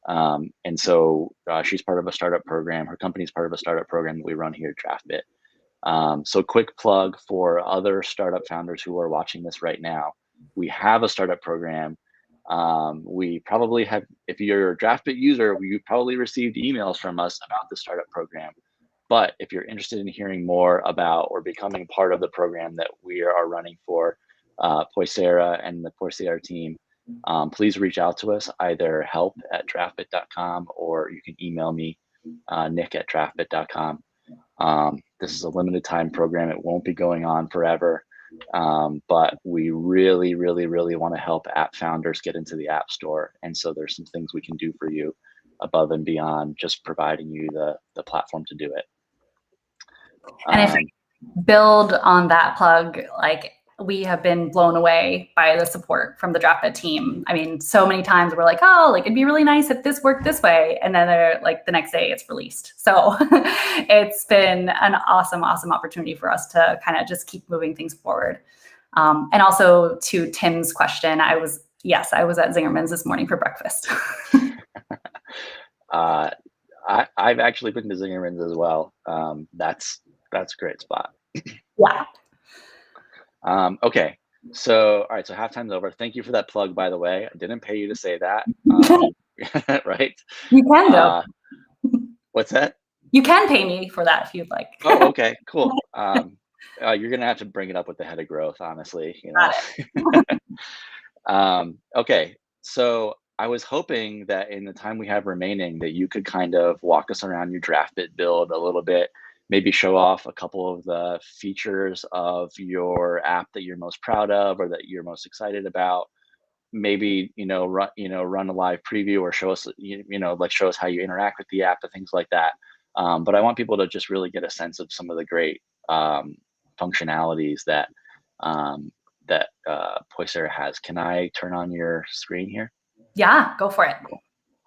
And so she's part of a startup program. Her company's part of a startup program that we run here at Draftbit. So quick plug for other startup founders who are watching this right now. We have a startup program. We probably have, if you're a Draftbit user, you probably received emails from us about the startup program. But if you're interested in hearing more about or becoming part of the program that we are running for Poisera and the Poisera team, please reach out to us, either help@draftbit.com, or you can email me nick@draftbit.com. This is a limited time program. It won't be going on forever. But we really, really, really want to help app founders get into the App Store. And so there's some things we can do for you above and beyond just providing you the platform to do it. And if I build on that plug, like we have been blown away by the support from the Draftbit team. I mean, so many times we're like, oh, like it'd be really nice if this worked this way. And then they're like the next day it's released. So it's been an awesome, awesome opportunity for us to kind of just keep moving things forward. And also to Tim's question, I was at Zingerman's this morning for breakfast. I've actually been to Zingerman's as well. That's a great spot. Yeah. Okay. So, all right. So halftime's over. Thank you for that plug, by the way. I didn't pay you to say that. Right. You can though. What's that? You can pay me for that if you'd like. Oh, okay, cool. You're going to have to bring it up with the head of growth, honestly. You know? Okay. So I was hoping that in the time we have remaining that you could kind of walk us around your Draftbit build a little bit, maybe show off a couple of the features of your app that you're most proud of or that you're most excited about. Maybe, run a live preview or show us, show us how you interact with the app and things like that. But I want people to just really get a sense of some of the great functionalities that Poisera has. Can I turn on your screen here? Yeah, go for it. Cool.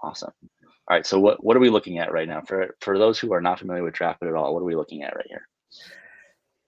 Awesome. All right, so what are we looking at right now? For those who are not familiar with Draftbit at all, what are we looking at right here?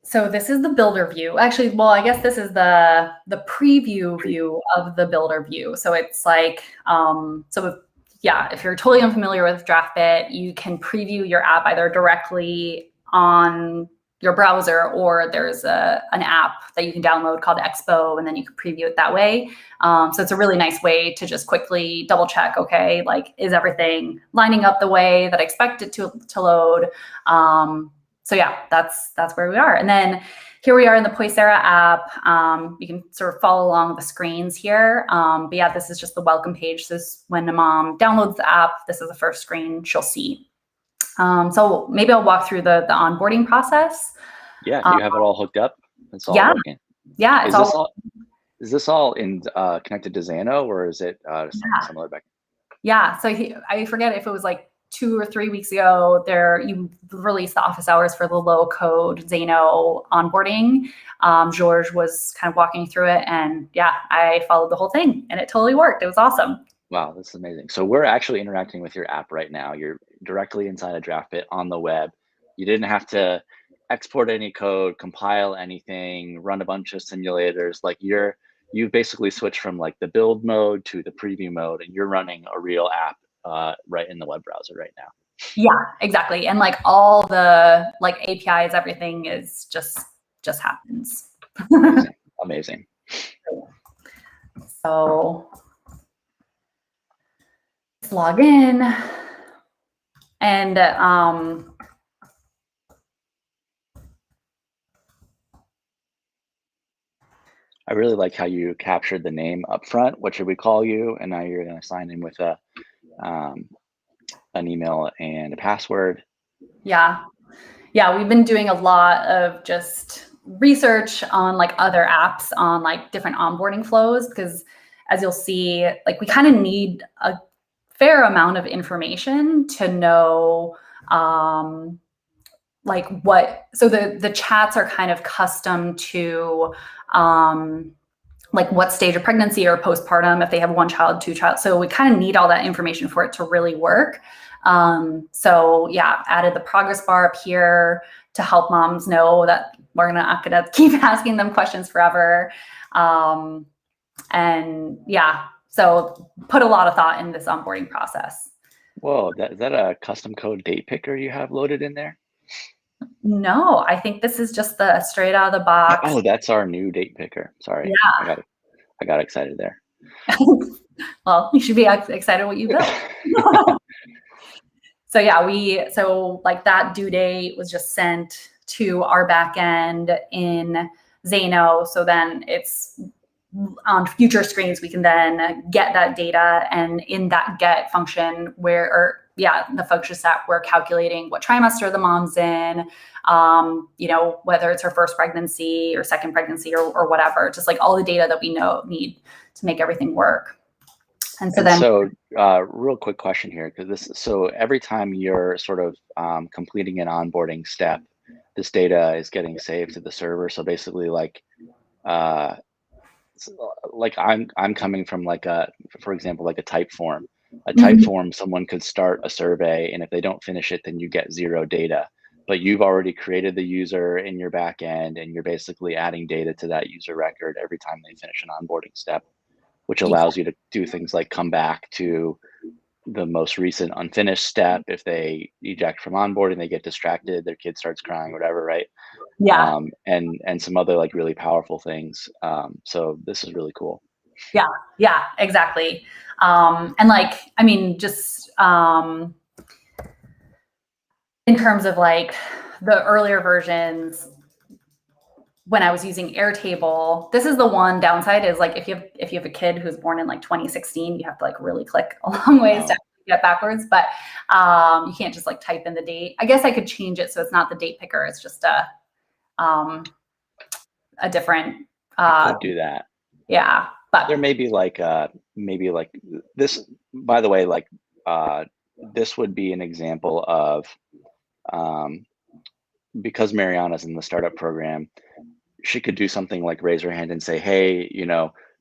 So this is the builder view. Actually, well, I guess this is the preview view of the builder view. So it's like, if you're totally unfamiliar with Draftbit, you can preview your app either directly on your browser, or there's an app that you can download called Expo, and then you can preview it that way. So it's a really nice way to just quickly double check, okay, like is everything lining up the way that I expect it to load? So yeah, that's where we are. And then here we are in the Poisera app. You can sort of follow along the screens here. But yeah, this is just the welcome page. This is when a mom downloads the app, this is the first screen she'll see. So maybe I'll walk through the onboarding process. Yeah, do you have it all hooked up? It's all working. Yeah. Is this all in connected to Xano, or is it similar back? Yeah. So I forget if it was like 2 or 3 weeks ago, you released the office hours for the low code Xano onboarding. George was kind of walking through it, and yeah, I followed the whole thing and it totally worked. It was awesome. Wow, that's amazing. So we're actually interacting with your app right now. You're directly inside of Draftbit on the web. You didn't have to export any code, compile anything, run a bunch of simulators. Like you've basically switched from like the build mode to the preview mode, and you're running a real app right in the web browser right now. Yeah, exactly. And like all the like APIs, everything is just happens. Amazing. So let's log in, and I really like how you captured the name up front. What should we call you? And now you're going to sign in with an email and a password. Yeah, we've been doing a lot of just research on like other apps on like different onboarding flows, because as you'll see, like we kind of need a fair amount of information to know like what, so the chats are kind of custom to like what stage of pregnancy or postpartum, if they have 1 child, 2 child. So we kind of need all that information for it to really work. So yeah, added the progress bar up here to help moms know that we're not gonna keep asking them questions forever. And yeah, so put a lot of thought in this onboarding process. Whoa, is that a custom code date picker you have loaded in there? No, I think this is just the straight out of the box. Oh, that's our new date picker. Sorry. Yeah. I got excited there. Well, you should be excited what you built. So yeah, so like that due date was just sent to our backend in Xano. So then it's on future screens, we can then get that data, and in that get function the focus that we're calculating what trimester the mom's in, whether it's her first pregnancy or second pregnancy or whatever, just like all the data that we need to make everything work. And so real quick question here, so every time you're sort of completing an onboarding step, this data is getting saved to the server. So basically like I'm coming from for example, like a type form. A type form, someone could start a survey, and if they don't finish it, then you get 0 data. But you've already created the user in your back end, and you're basically adding data to that user record every time they finish an onboarding step, which allows you to do things like come back to the most recent unfinished step. If they eject from onboarding, they get distracted, their kid starts crying, whatever, right? Yeah. And some other like really powerful things. So this is really cool. Yeah, exactly. And like, I mean, just in terms of like the earlier versions, when I was using Airtable, this is the one downside is like if you have a kid who's born in like 2016, you have to like really click a long ways to get backwards, but you can't just like type in the date. I guess I could change it so it's not the date picker, it's just a different you could do that. Yeah. But there may be like this, by the way, like this would be an example of because Marianna's in the startup program, she could do something like raise her hand and say, hey,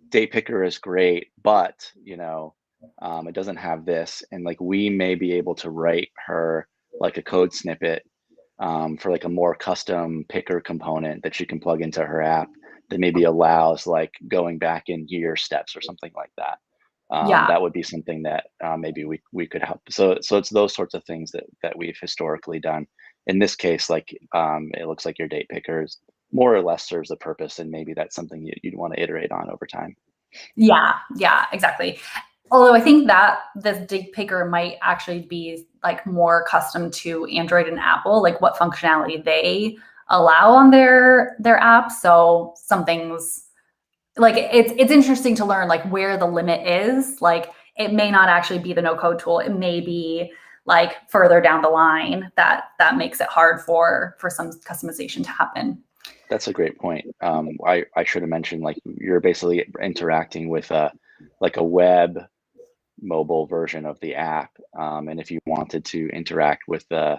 date picker is great, but it doesn't have this. And like we may be able to write her like a code snippet for like a more custom picker component that she can plug into her app that maybe allows like going back in year steps or something like that. That would be something that maybe we could help. So it's those sorts of things that we've historically done. In this case, like it looks like your date picker is more or less serves a purpose, and maybe that's something you'd want to iterate on over time. Yeah, exactly. Although I think that this date picker might actually be like more custom to Android and Apple, like what functionality they allow on their app. So some things like it's interesting to learn like where the limit is. Like it may not actually be the no code tool. It may be like further down the line that makes it hard for some customization to happen. That's a great point. I should have mentioned like you're basically interacting with a web mobile version of the app. And if you wanted to interact with the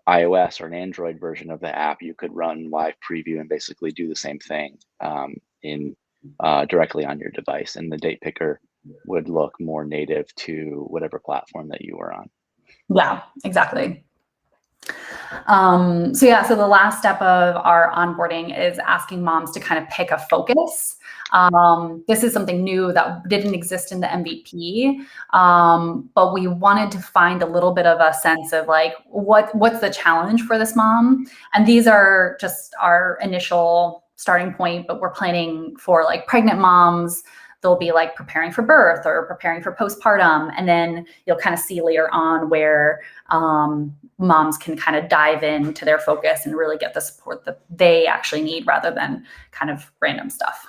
iOS or an Android version of the app, you could run live preview and basically do the same thing directly on your device. And the date picker would look more native to whatever platform that you were on. Yeah, exactly. So the last step of our onboarding is asking moms to kind of pick a focus. This is something new that didn't exist in the MVP, but we wanted to find a little bit of a sense of like, what's the challenge for this mom? And these are just our initial starting point, but we're planning for like pregnant moms. They'll be like preparing for birth or preparing for postpartum. And then you'll kind of see later on where moms can kind of dive into their focus and really get the support that they actually need rather than kind of random stuff.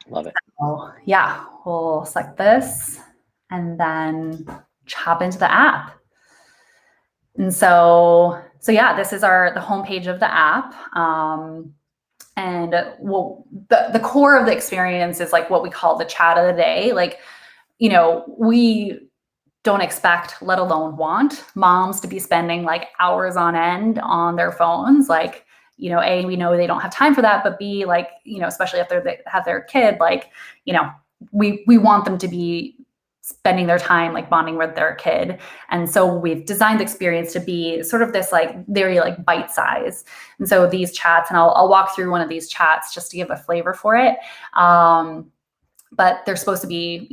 Love it. So, yeah, we'll select this and then hop into the app. And so this is the homepage of the app. And the core of the experience is like what we call the chat of the day. Like, we don't expect, let alone want, moms to be spending like hours on end on their phones. Like, A, we know they don't have time for that, but B, like, especially after they have their kid, like, we want them to be spending their time like bonding with their kid. And so we've designed the experience to be sort of this like very like bite size. And so these chats, and I'll walk through one of these chats just to give a flavor for it. But they're supposed to be,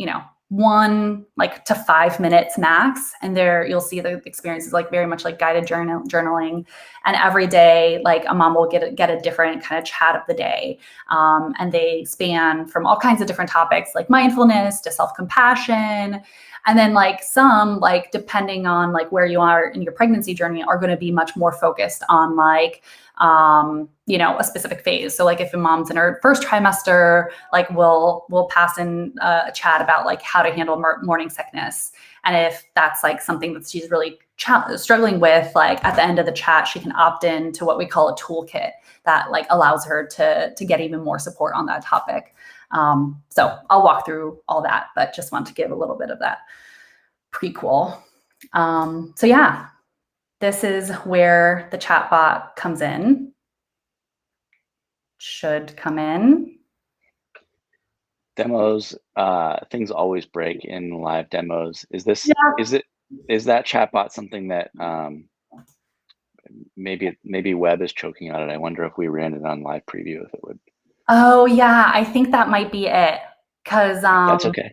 1 like to 5 minutes max. And there you'll see the experience is like very much like guided journaling. And every day, like a mom will get a different kind of chat of the day. And they span from all kinds of different topics like mindfulness to self-compassion. And then like some, like depending on like where you are in your pregnancy journey, are going to be much more focused on like, a specific phase. So like if a mom's in her first trimester, like we'll pass in a chat about like how to handle morning sickness. And if that's like something that she's really struggling with, like at the end of the chat, she can opt in to what we call a toolkit that like allows her to get even more support on that topic. So I'll walk through all that, but just want to give a little bit of that prequel. So yeah, this is where the chatbot comes in. Should come in. Demos, things always break in live demos. Is that chatbot something that maybe web is choking on it? I wonder if we ran it on live preview, if it would. Oh yeah, I think that might be it. Cause that's okay.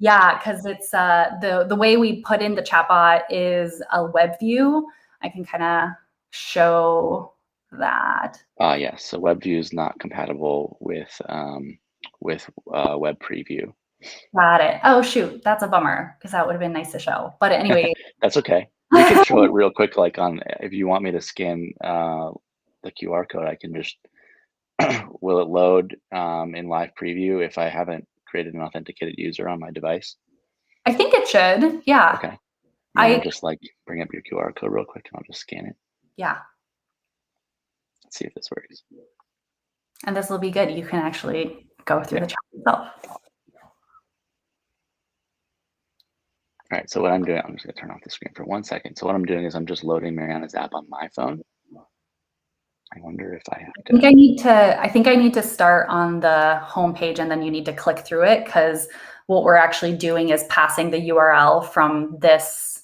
Yeah, because it's the way we put in the chatbot is a web view. I can kind of show that. Yes, so web view is not compatible with web preview. Got it. Oh shoot, that's a bummer because that would have been nice to show. But anyway, that's okay. We can show it real quick. Like if you want me to scan the QR code, I can just. Will it load in live preview if I haven't created an authenticated user on my device? I think it should. Yeah. Okay. I'll just like bring up your QR code real quick and I'll just scan it. Yeah. Let's see if this works. And this will be good. You can actually go through the chat itself. All right. So what I'm doing, I'm just going to turn off the screen for 1 second. So what I'm doing is I'm just loading Marianna's app on my phone. I wonder if I have to. I think I need to start on the home page and then you need to click through it, because what we're actually doing is passing the URL from this.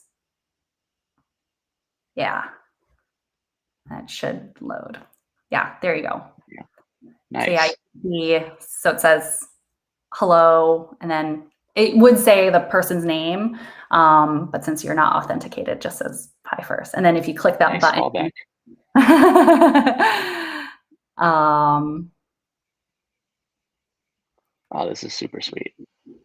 Yeah. That should load. Yeah, there you go. Yeah. Nice. So yeah, so it says hello, and then it would say the person's name, but since you're not authenticated, it just says hi first. And then if you click that button. Callback. Oh, this is super sweet.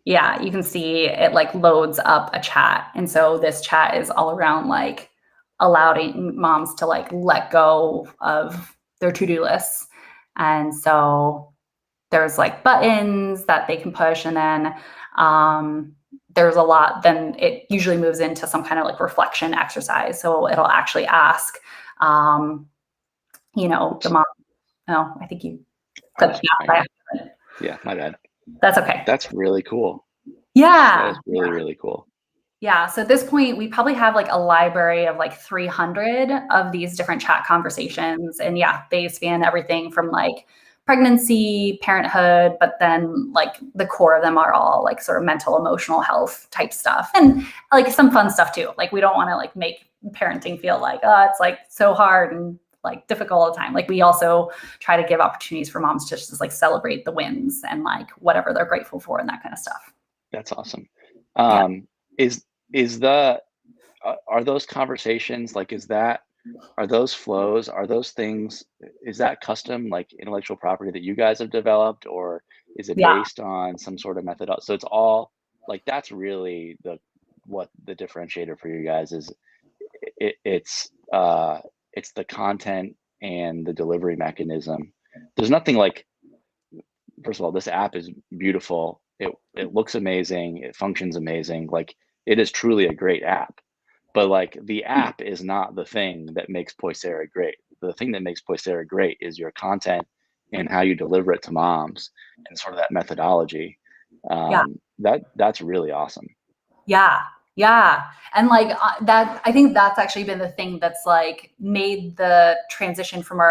Yeah, you can see it like loads up a chat. And so this chat is all around like allowing moms to like let go of their to-do lists. And so there's like buttons that they can push, and then there's a lot, then it usually moves into some kind of like reflection exercise. So it'll actually ask, the mom, no, I think you clicked yeah, my bad. That's okay. That's really cool. Yeah. That is really, really cool. Yeah. So at this point, we probably have like a library of like 300 of these different chat conversations. And yeah, they span everything from like pregnancy, parenthood, but then like the core of them are all like sort of mental, emotional health type stuff, and like some fun stuff too. Like we don't want to like make parenting feel like, oh, it's like so hard and like difficult all the time. Like we also try to give opportunities for moms to just like celebrate the wins and like whatever they're grateful for and that kind of stuff. That's awesome. Are those conversations, like, are those flows, are those things, is that custom like intellectual property that you guys have developed, or is it based on some sort of method? So it's all like, that's really what the differentiator for you guys is. It's the content and the delivery mechanism. There's nothing like, first of all, this app is beautiful. It looks amazing. It functions amazing. Like, it is truly a great app. But like, the app is not the thing that makes Poisera great. The thing that makes Poisera great is your content and how you deliver it to moms and sort of that methodology. That's really awesome. Yeah. And like that, I think that's actually been the thing that's like made the transition from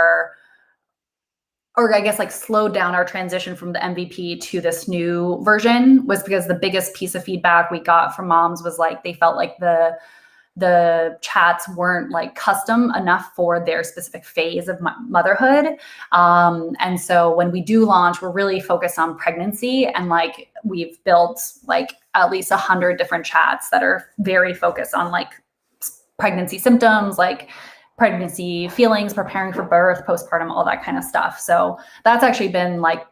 slowed down our transition from the MVP to this new version, was because the biggest piece of feedback we got from moms was like, they felt like the chats weren't like custom enough for their specific phase of motherhood. And so when we do launch, we're really focused on pregnancy, and like we've built like at least 100 different chats that are very focused on like pregnancy symptoms, like pregnancy feelings, preparing for birth, postpartum, all that kind of stuff. So that's actually been like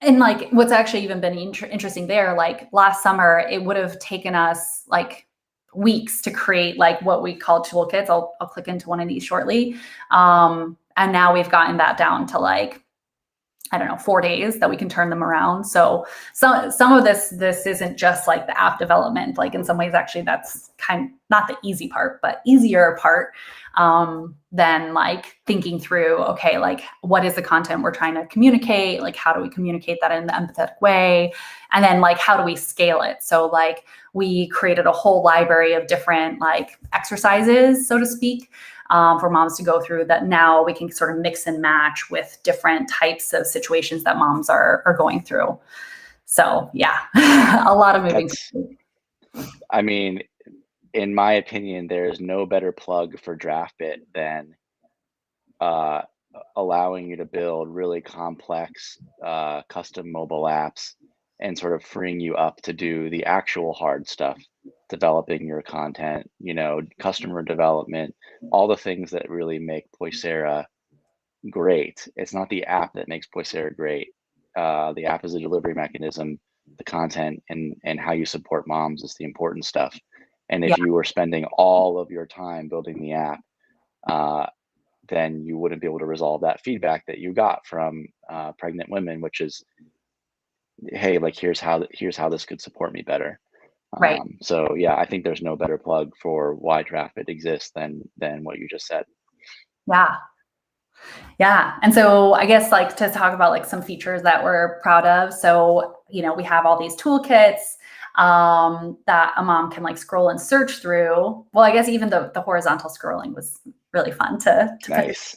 And like, what's actually even been interesting there, like last summer, it would have taken us like weeks to create like what we call toolkits. I'll click into one of these shortly. And now we've gotten that down to like, I don't know, 4 days that we can turn them around. So some of this isn't just like the app development. Like in some ways, actually, that's kind of not the easy part, but easier part than like thinking through, okay, like what is the content we're trying to communicate? Like how do we communicate that in an empathetic way? And then like how do we scale it? So like we created a whole library of different like exercises, so to speak, for moms to go through that now we can sort of mix and match with different types of situations that moms are going through. So yeah, a lot of moving. I mean, in my opinion, there's no better plug for Draftbit than allowing you to build really complex custom mobile apps and sort of freeing you up to do the actual hard stuff, developing your content, customer development, all the things that really make Poisera great. It's not the app that makes Poisera great. The app is a delivery mechanism. The content and how you support moms is the important stuff. And if you were spending all of your time building the app, then you wouldn't be able to resolve that feedback that you got from pregnant women, which is, hey, like here's how this could support me better. Right. So yeah, I think there's no better plug for why Draftbit exists than what you just said. Yeah. Yeah. And so I guess like to talk about like some features that we're proud of. So, we have all these toolkits that a mom can like scroll and search through. Well, I guess even the horizontal scrolling was really fun to Nice.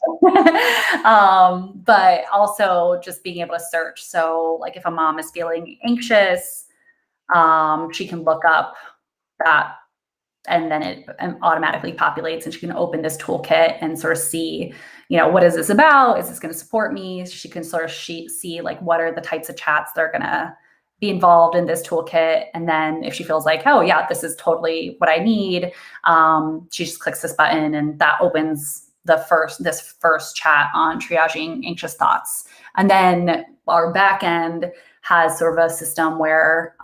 But also just being able to search. So like if a mom is feeling anxious, she can look up that, and then it automatically populates, and she can open this toolkit and sort of see, what is this about? Is this going to support me? She can sort of see like what are the types of chats that are going to be involved in this toolkit. And then if she feels like, oh yeah, this is totally what I need, she just clicks this button and that opens this first chat on triaging anxious thoughts. And then our back end has sort of a system where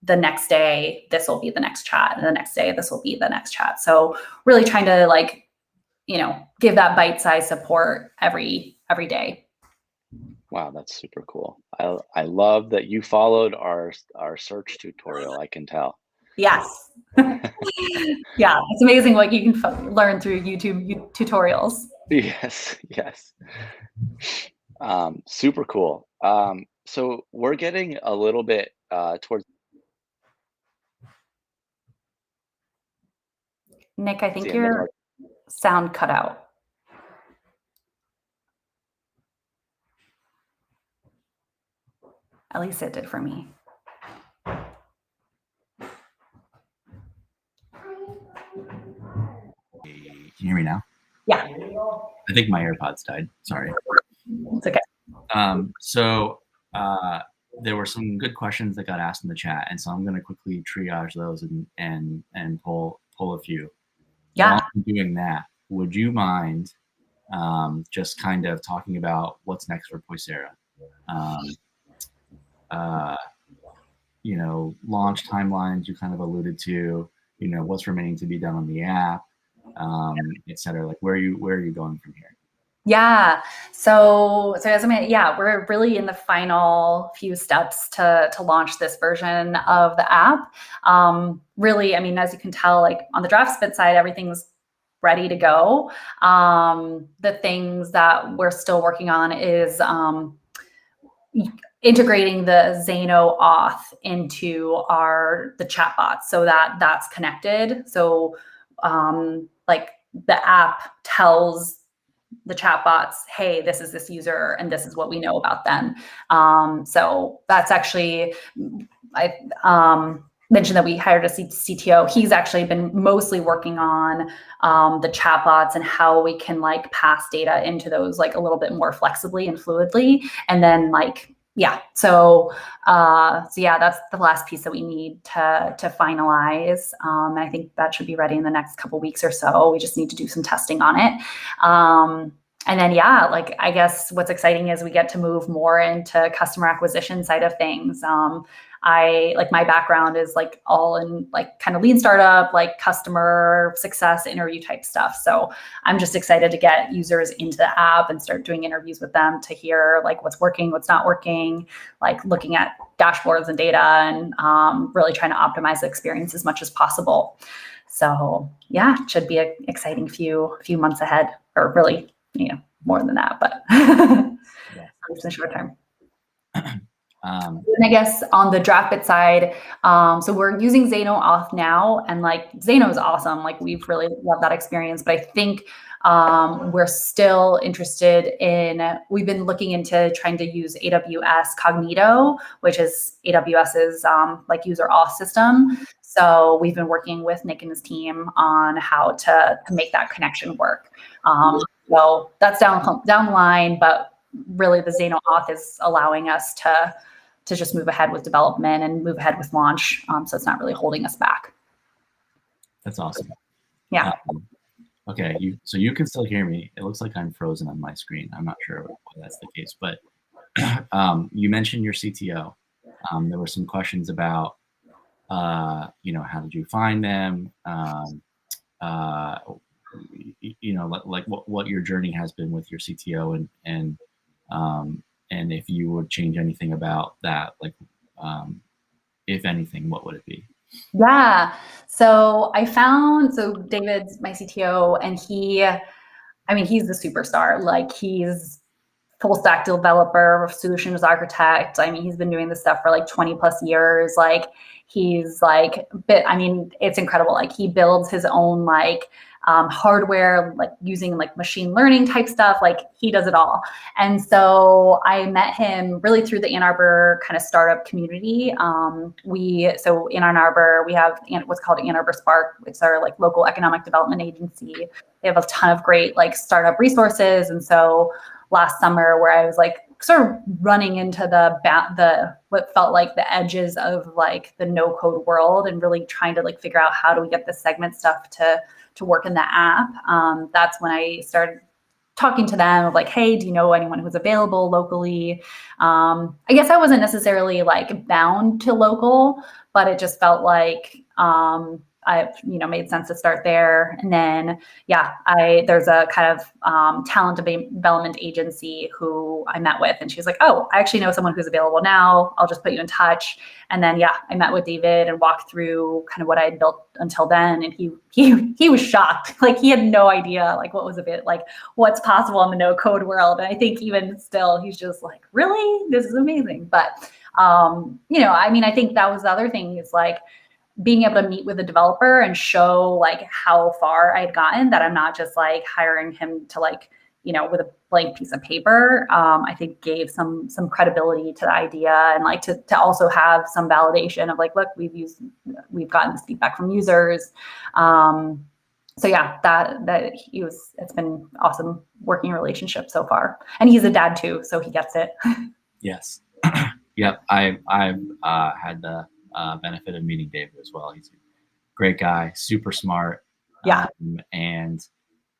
the next day, this will be the next chat, and the next day, this will be the next chat. So really trying to like, give that bite-sized support every day. Wow, that's super cool. I love that you followed our search tutorial. I can tell. Yes. Yeah, it's amazing what you can learn through YouTube tutorials. Yes. Super cool. So we're getting a little bit towards. Nick, I think your sound cut out. At least it did for me. Can you hear me now? Yeah. I think my AirPods died. Sorry. It's okay. So there were some good questions that got asked in the chat, and so I'm going to quickly triage those and pull a few. Yeah. While I'm doing that, would you mind just kind of talking about what's next for Poisera? Launch timelines you kind of alluded to. What's remaining to be done on the app, et cetera. Like where are you going from here? Yeah. So as we're really in the final few steps to launch this version of the app. Really, as you can tell, like on the Draftbit side, everything's ready to go. The things that we're still working on is integrating the Zano auth into the chatbots so that that's connected. So like the app tells the chatbots, hey, this is this user and this is what we know about them. So that's actually, I mentioned that we hired a CTO. He's actually been mostly working on the chatbots and how we can like pass data into those like a little bit more flexibly and fluidly. And then like, so that's the last piece that we need to finalize. And I think that should be ready in the next couple weeks or so. We just need to do some testing on it. And then, yeah, like, I guess what's exciting is we get to move more into customer acquisition side of things. I like, my background is like all in like kind of lean startup, like customer success interview type stuff. So I'm just excited to get users into the app and start doing interviews with them to hear like what's working, what's not working, like looking at dashboards and data, and really trying to optimize the experience as much as possible. So yeah, it should be an exciting few months ahead, or really, more than that, but it's in the short term. And I guess on the Draftbit side, so we're using Zeno Auth now, and like Zeno is awesome. Like, we've really loved that experience, but I think we're still interested in, we've been looking into trying to use AWS Cognito, which is AWS's like user auth system. So we've been working with Nick and his team on how to make that connection work. So that's down the line, but really the Zeno Auth is allowing us to just move ahead with development and move ahead with launch. So it's not really holding us back. That's awesome. Yeah. Okay, so you can still hear me. It looks like I'm frozen on my screen. I'm not sure why that's the case, but you mentioned your CTO. There were some questions about, how did you find them? Like what your journey has been with your CTO, and if you would change anything about that, like, if anything, what would it be? Yeah. So David's my CTO, and he's the superstar. Like, he's full stack developer, solutions architect. I mean, he's been doing this stuff for like 20 plus years. Like, he's like, it's incredible. Like, he builds his own like hardware, like using like machine learning type stuff. Like, he does it all. And so I met him really through the Ann Arbor kind of startup community. So in Ann Arbor, we have what's called Ann Arbor Spark. It's our like local economic development agency. They have a ton of great like startup resources. And so last summer, where I was like sort of running into the what felt like the edges of like the no code world, and really trying to like figure out how do we get the segment stuff to work in the app. That's when I started talking to them of like, hey, do you know anyone who's available locally? I guess I wasn't necessarily like bound to local, but it just felt like I made sense to start there. And then, there's a kind of talent development agency who I met with, and she was like, oh, I actually know someone who's available now. I'll just put you in touch. And then, I met with David and walked through kind of what I had built until then. And he was shocked. Like, he had no idea like what was a bit like what's possible in the no code world. And I think even still, he's just like, really, this is amazing. But, I think that was the other thing, is like, being able to meet with a developer and show like how far I had gotten, that I'm not just like hiring him to like, with a blank piece of paper, I think gave some credibility to the idea, and like to also have some validation of like, look, we've gotten this feedback from users. So yeah, it's been awesome working relationship so far. And he's a dad too, so he gets it. Yes. Yep. I've had the benefit of meeting David as well. He's a great guy, super smart. Yeah. And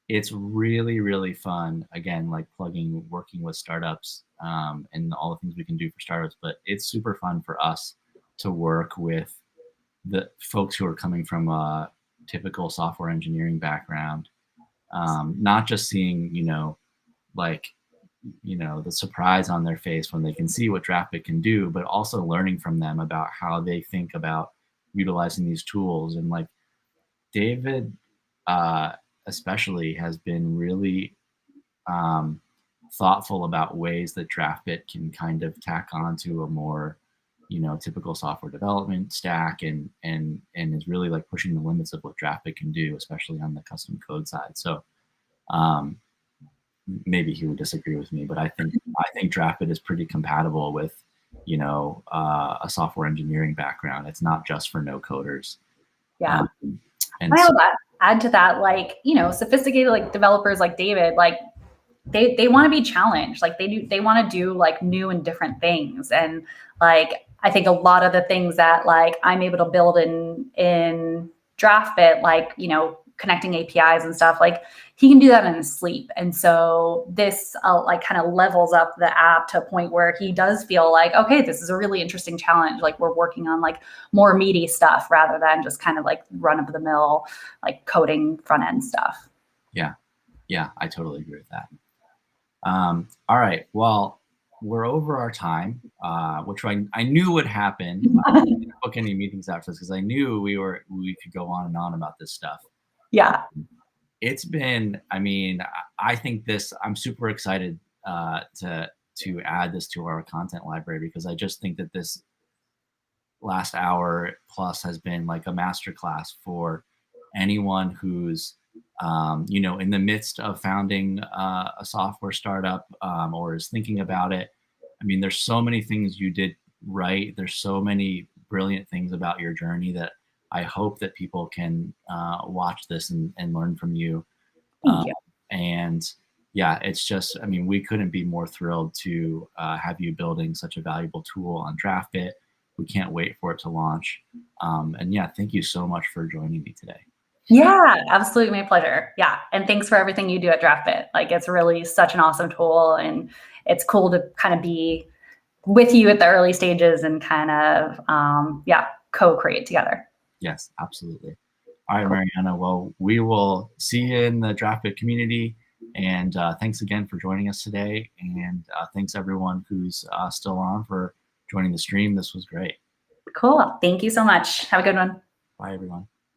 it's really, really fun. Again, like working with startups, and all the things we can do for startups, but it's super fun for us to work with the folks who are coming from a typical software engineering background. Not just seeing, the surprise on their face when they can see what Draftbit can do, but also learning from them about how they think about utilizing these tools. And like David, especially, has been really thoughtful about ways that Draftbit can kind of tack onto a more, typical software development stack, and is really like pushing the limits of what Draftbit can do, especially on the custom code side. So maybe he would disagree with me, but I think Draftbit is pretty compatible with, a software engineering background. It's not just for no coders. Yeah. And I would add to that, like, sophisticated like developers like David, like they want to be challenged. Like they want to do like new and different things. And like, I think a lot of the things that like I'm able to build in Draftbit, like, connecting APIs and stuff, like he can do that in his sleep. And so this like kind of levels up the app to a point where he does feel like, okay, this is a really interesting challenge. Like we're working on like more meaty stuff rather than just kind of like run of the mill, like coding front end stuff. Yeah. Yeah, I totally agree with that. All right. Well, we're over our time, which I knew would happen. I didn't book any meetings after this because I knew we could go on and on about this stuff. Yeah. It's been, I mean, I think I'm super excited to add this to our content library because I just think that this last hour plus has been like a masterclass for anyone who's in the midst of founding a software startup or is thinking about it. I mean, there's so many things you did right. There's so many brilliant things about your journey that I hope that people can watch this and learn from you. Thank you. And yeah, it's just, I mean, we couldn't be more thrilled to have you building such a valuable tool on Draftbit. We can't wait for it to launch. And yeah, thank you so much for joining me today. Yeah, absolutely. My pleasure. Yeah. And thanks for everything you do at Draftbit. Like it's really such an awesome tool and it's cool to kind of be with you at the early stages and kind of, co-create together. Yes, absolutely. All right, Marianna. Well, we will see you in the Draftbit community. And thanks again for joining us today. And thanks everyone who's still on for joining the stream. This was great. Cool. Thank you so much. Have a good one. Bye, everyone.